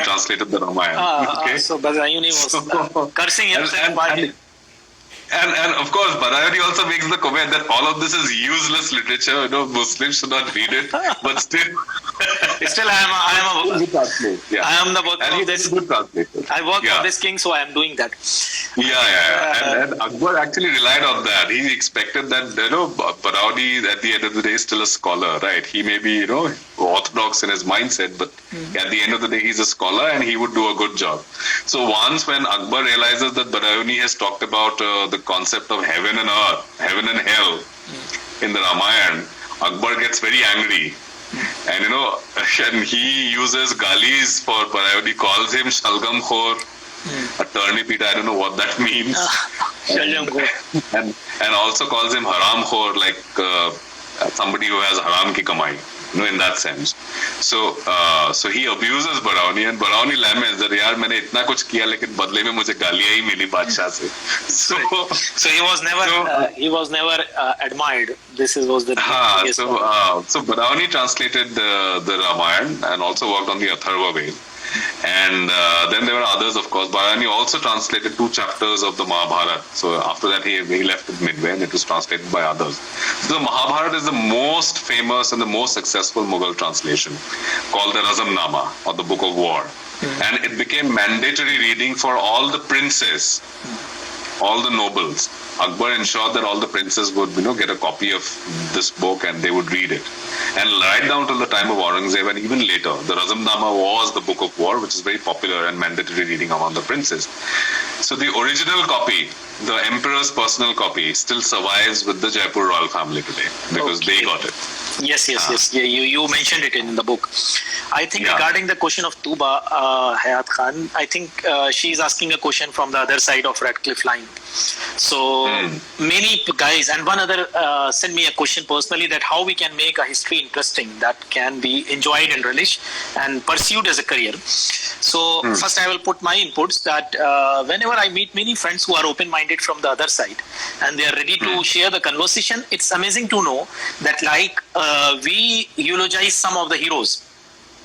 translated the Ramayana. Okay? So Badayuni was cursing himself. And of course, Badayuni also makes the comment that all of this is useless literature. Muslims should not read it. But still, I am the work of this. I work for this king, so I am doing that. And Akbar actually relied on that. He expected that Barauni at the end of the day is still a scholar, right? He may be orthodox in his mindset, but at the end of the day he's a scholar and he would do a good job. So once when Akbar realizes that Barauni has talked about the concept of heaven and earth, heaven and hell in the Ramayana, Akbar gets very angry. And and he uses galis for Barauni, calls him Shalgam Khor, a turnip eater. I don't know what that means. And also calls him Haram Khor, like somebody who has haram ki kamai. In that sense. So he abuses Barauni, and Barauni laments that yaar maine itna kuch kiya lekin badle mein mujhe gaaliyan hi mili badshah se. So he was never admired. Was the so Barauni translated the Ramayana and also worked on the Atharva Ved. And then there were others, of course. Barauni also translated 2 chapters of the Mahabharata. So after that, he left it midway, and it was translated by others. So the Mahabharata is the most famous and the most successful Mughal translation, called the Razamnama, or the Book of War. And it became mandatory reading for all the princes, all the nobles. Akbar ensured that all the princes would, get a copy of this book and they would read it. And right down till the time of Aurangzeb and even later, the Razamnama was the Book of War, which is very popular and mandatory reading among the princes. So the original copy, the emperor's personal copy, still survives with the Jaipur royal family today because they got it. Yes. You mentioned it in the book. I think regarding the question of Tuba, Hayat Khan, I think she is asking a question from the other side of Radcliffe line. So many guys, and one other sent me a question personally that how we can make a history interesting that can be enjoyed and relished and pursued as a career. So first I will put my inputs that whenever I meet many friends who are open-minded from the other side and they are ready to share the conversation, it's amazing to know that we eulogize some of the heroes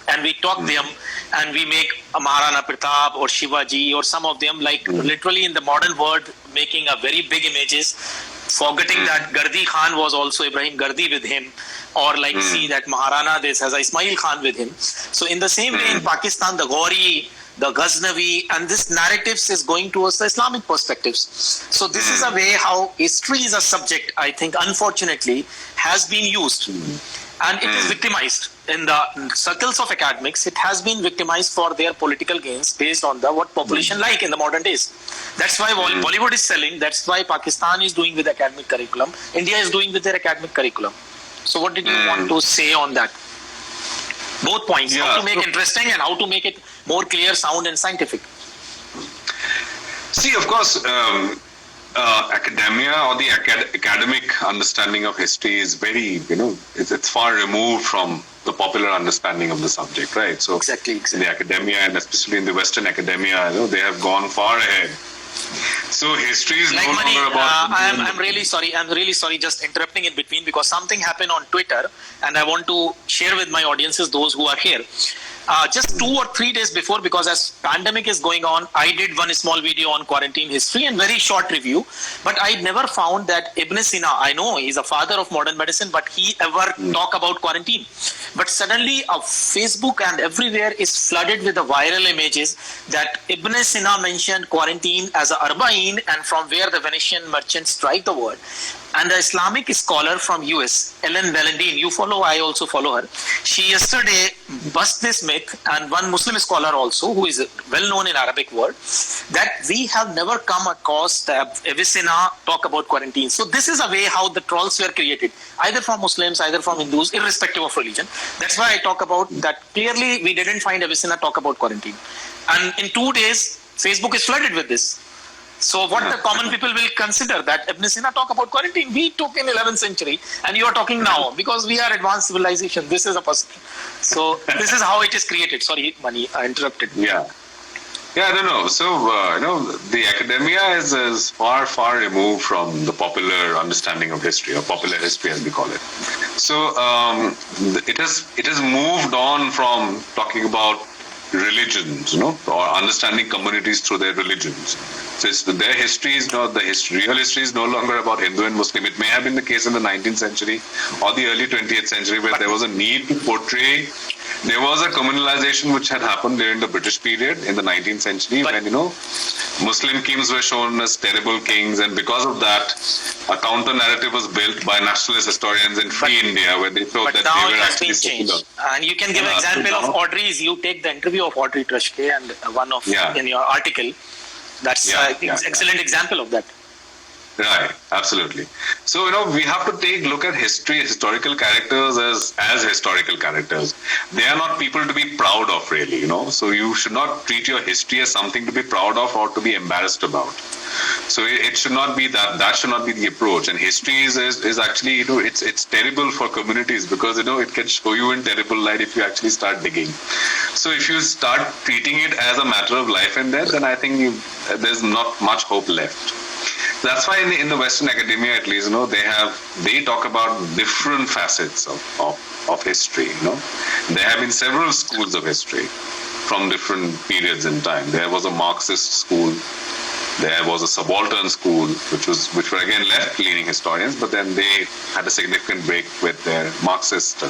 and we talk them and we make a Maharana Pratap or Shivaji or some of them literally in the modern world making a very big images, forgetting that Gardi Khan was also Ibrahim Gardi with him, or see that Maharana this has Ismail Khan with him. So in the same way in Pakistan, the Ghori, the Ghaznavi, and this narratives is going towards the Islamic perspectives. So this is a way how history is a subject, I think, unfortunately, has been used. And it is victimized in the circles of academics. It has been victimized for their political gains based on what population like in the modern days. That's why Bollywood is selling. That's why Pakistan is doing with academic curriculum. India is doing with their academic curriculum. So what did you want to say on that? Both points, how to make it interesting and how to make it more clear, sound and scientific. See, of course, academia or the academic understanding of history is very, it's far removed from the popular understanding of the subject, right? So exactly. In the academia, and especially in the Western academia, they have gone far ahead. So history is no longer about... I'm really sorry just interrupting in between because something happened on Twitter and I want to share with my audiences, those who are here. just 2 or 3 days before, because as pandemic is going on, I did one small video on quarantine history and very short review. But I never found that Ibn Sina, I know he's a father of modern medicine, but he ever talk about quarantine. But suddenly Facebook and everywhere is flooded with the viral images that Ibn Sina mentioned quarantine as a arba'in, and from where the Venetian merchants drive the world. And the Islamic scholar from US, Ellen Valentine, you follow, I also follow her. She yesterday bust this myth, and one Muslim scholar also, who is well known in Arabic world, that we have never come across the Avicenna talk about quarantine. So this is a way how the trolls were created, either from Muslims, either from Hindus, irrespective of religion. That's why I talk about that. Clearly, we didn't find Avicenna talk about quarantine. And in 2 days, Facebook is flooded with this. So what the common people will consider that Ibn Sina talk about quarantine, we took in 11th century and you are talking now, because we are advanced civilization. This is a person. So this is how it is created. Sorry, Mani, I interrupted. Yeah, I don't know. So, the academia is far, far removed from the popular understanding of history, or popular history as we call it. So, it has moved on from talking about religions, or understanding communities through their religions. So their history is not real history is no longer about Hindu and Muslim. It may have been the case in the 19th century or the early 20th century, where there was a need to portray. There was a communalization which had happened during the British period in the 19th century, when Muslim kings were shown as terrible kings, and because of that, a counter narrative was built by nationalist historians in Free India, where they thought that they were actually secular. And you can give an example of Audrey's. You take the interview of Audrey Trushke and one of in your article. That's an excellent example of that. Right, absolutely. So, we have to look at historical characters as historical characters. They are not people to be proud of, really, So you should not treat your history as something to be proud of or to be embarrassed about. So it should not be that should not be the approach. And history is actually, it's terrible for communities, because, it can show you in terrible light if you actually start digging. So if you start treating it as a matter of life and death, then I think there's not much hope left. That's why in the Western academia, at least, they talk about different facets of history. There have been several schools of history from different periods in time. There was a Marxist school. There was a subaltern school, which were again left-leaning historians, but then they had a significant break with their Marxist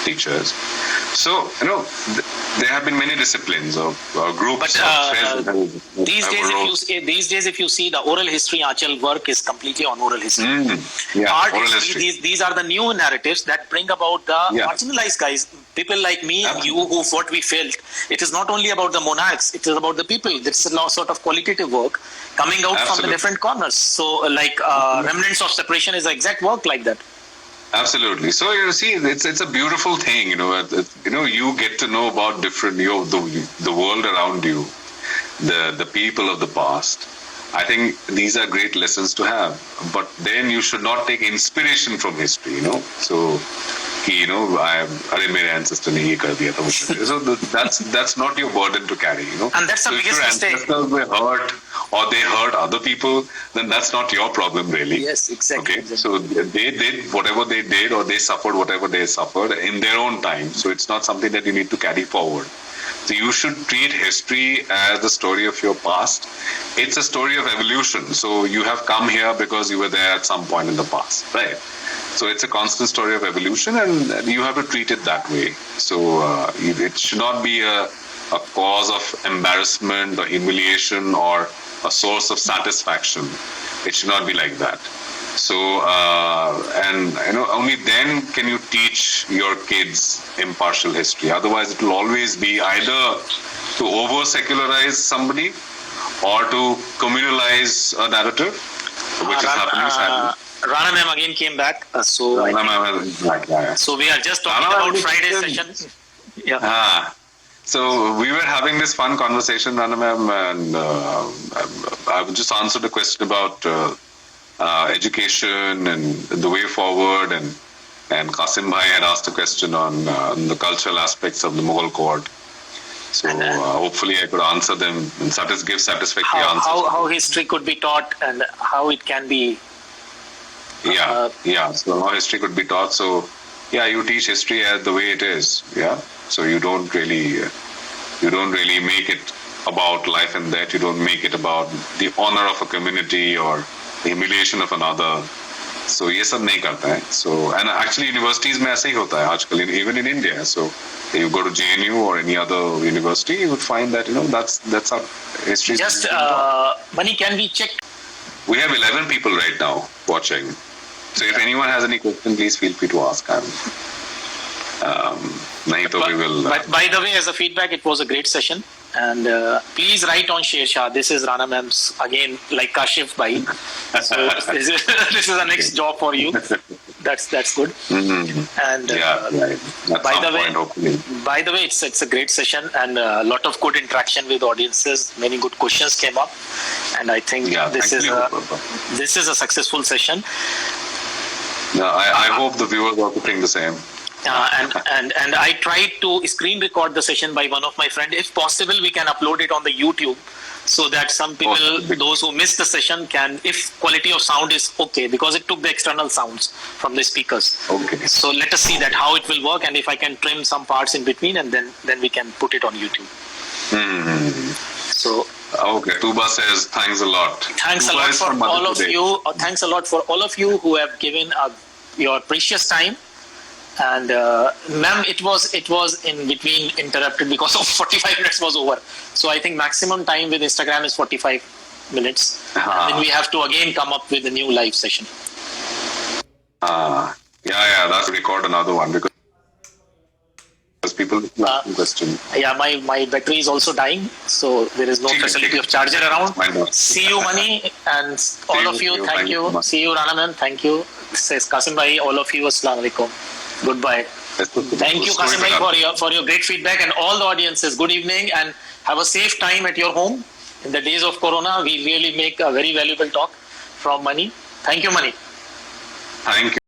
teachers. So, there have been many disciplines or groups. But these days, if you see the oral history, Achal work is completely on oral history. Art oral history. These are the new narratives that bring about the marginalized guys, people like me and you, who what we felt. It is not only about the monarchs; it is about the people. This is a sort of qualitative work coming out from the different corners. So, remnants of separation is the exact work like that. Absolutely. So you see, it's a beautiful thing. You get to know about different the world around you, the people of the past. I think these are great lessons to have. But then you should not take inspiration from history. So, mere ancestor ne ye kar diya tha. So that's not your burden to carry. And that's the biggest mistake. If your ancestors were hurt or they hurt other people, then that's not your problem, really. Yes, exactly. Okay, so they did whatever they did, or they suffered whatever they suffered in their own time. So it's not something that you need to carry forward. So you should treat history as the story of your past. It's a story of evolution. So you have come here because you were there at some point in the past, right? So it's a constant story of evolution, and you have to treat it that way. So it should not be a cause of embarrassment or humiliation or a source of satisfaction. It should not be like that. So, only then can you teach your kids impartial history. Otherwise, it will always be either to over-secularize somebody or to communalize a narrative, which is happening sadly. Rana ma'am again came back. So we are just talking about Friday session. Yeah. So we were having this fun conversation, Rana ma'am, and I would just answer the question about education and the way forward, and Qasim Bhai had asked a question on the cultural aspects of the Mughal court. So hopefully I could answer them and give satisfactory answers. How history could be taught and how it can be. So how history could be taught. So you teach history as the way it is. Yeah. So you don't really make it about life and death. You don't make it about the honor of a community or the humiliation of another. So ये सब नहीं करता है. So and actually universities में ऐसे ही होता है आजकल, even in India. So if you go to JNU or any other university, you would find that that's our history. Just Mani, can we check? We have 11 people right now watching. So if anyone has any question, please feel free to ask. Nahi to we will. But by the way, as a feedback, it was a great session. And please write on Sher Shah. This is Rana Ma'am's again, like Kashif Bhai. So this is the next job for you. That's good. Mm-hmm. And by the way, it's a great session and a lot of good interaction with audiences. Many good questions came up, and I think this is a successful session. I hope the viewers are think the same. And I tried to screen record the session by one of my friends. If possible, we can upload it on the YouTube so that some people, those who missed the session, can, if quality of sound is okay, because it took the external sounds from the speakers. Okay. So let us see that how it will work, and if I can trim some parts in between, and then we can put it on YouTube. Mm-hmm. So. Okay, Tuba says thanks a lot. Thanks a lot for all of you. Thanks a lot for all of you who have given your precious time. And ma'am, it was in between interrupted because of 45 minutes was over. So I think maximum time with Instagram is 45 minutes. And then we have to again come up with a new live session. Yeah, that's record another one because people asking questions. Yeah, my battery is also dying, so there is no facility of charger around. See you, Mani, and all of you. Thank you. See you, Rana ma'am. Thank you. Says Qasim bhai. All of you. Assalamu alaikum. Goodbye. Thank you, Qasim bhai, for your great feedback, and all the audiences. Good evening, and have a safe time at your home. In the days of Corona, we really make a very valuable talk from Mani. Thank you, Mani. Thank you.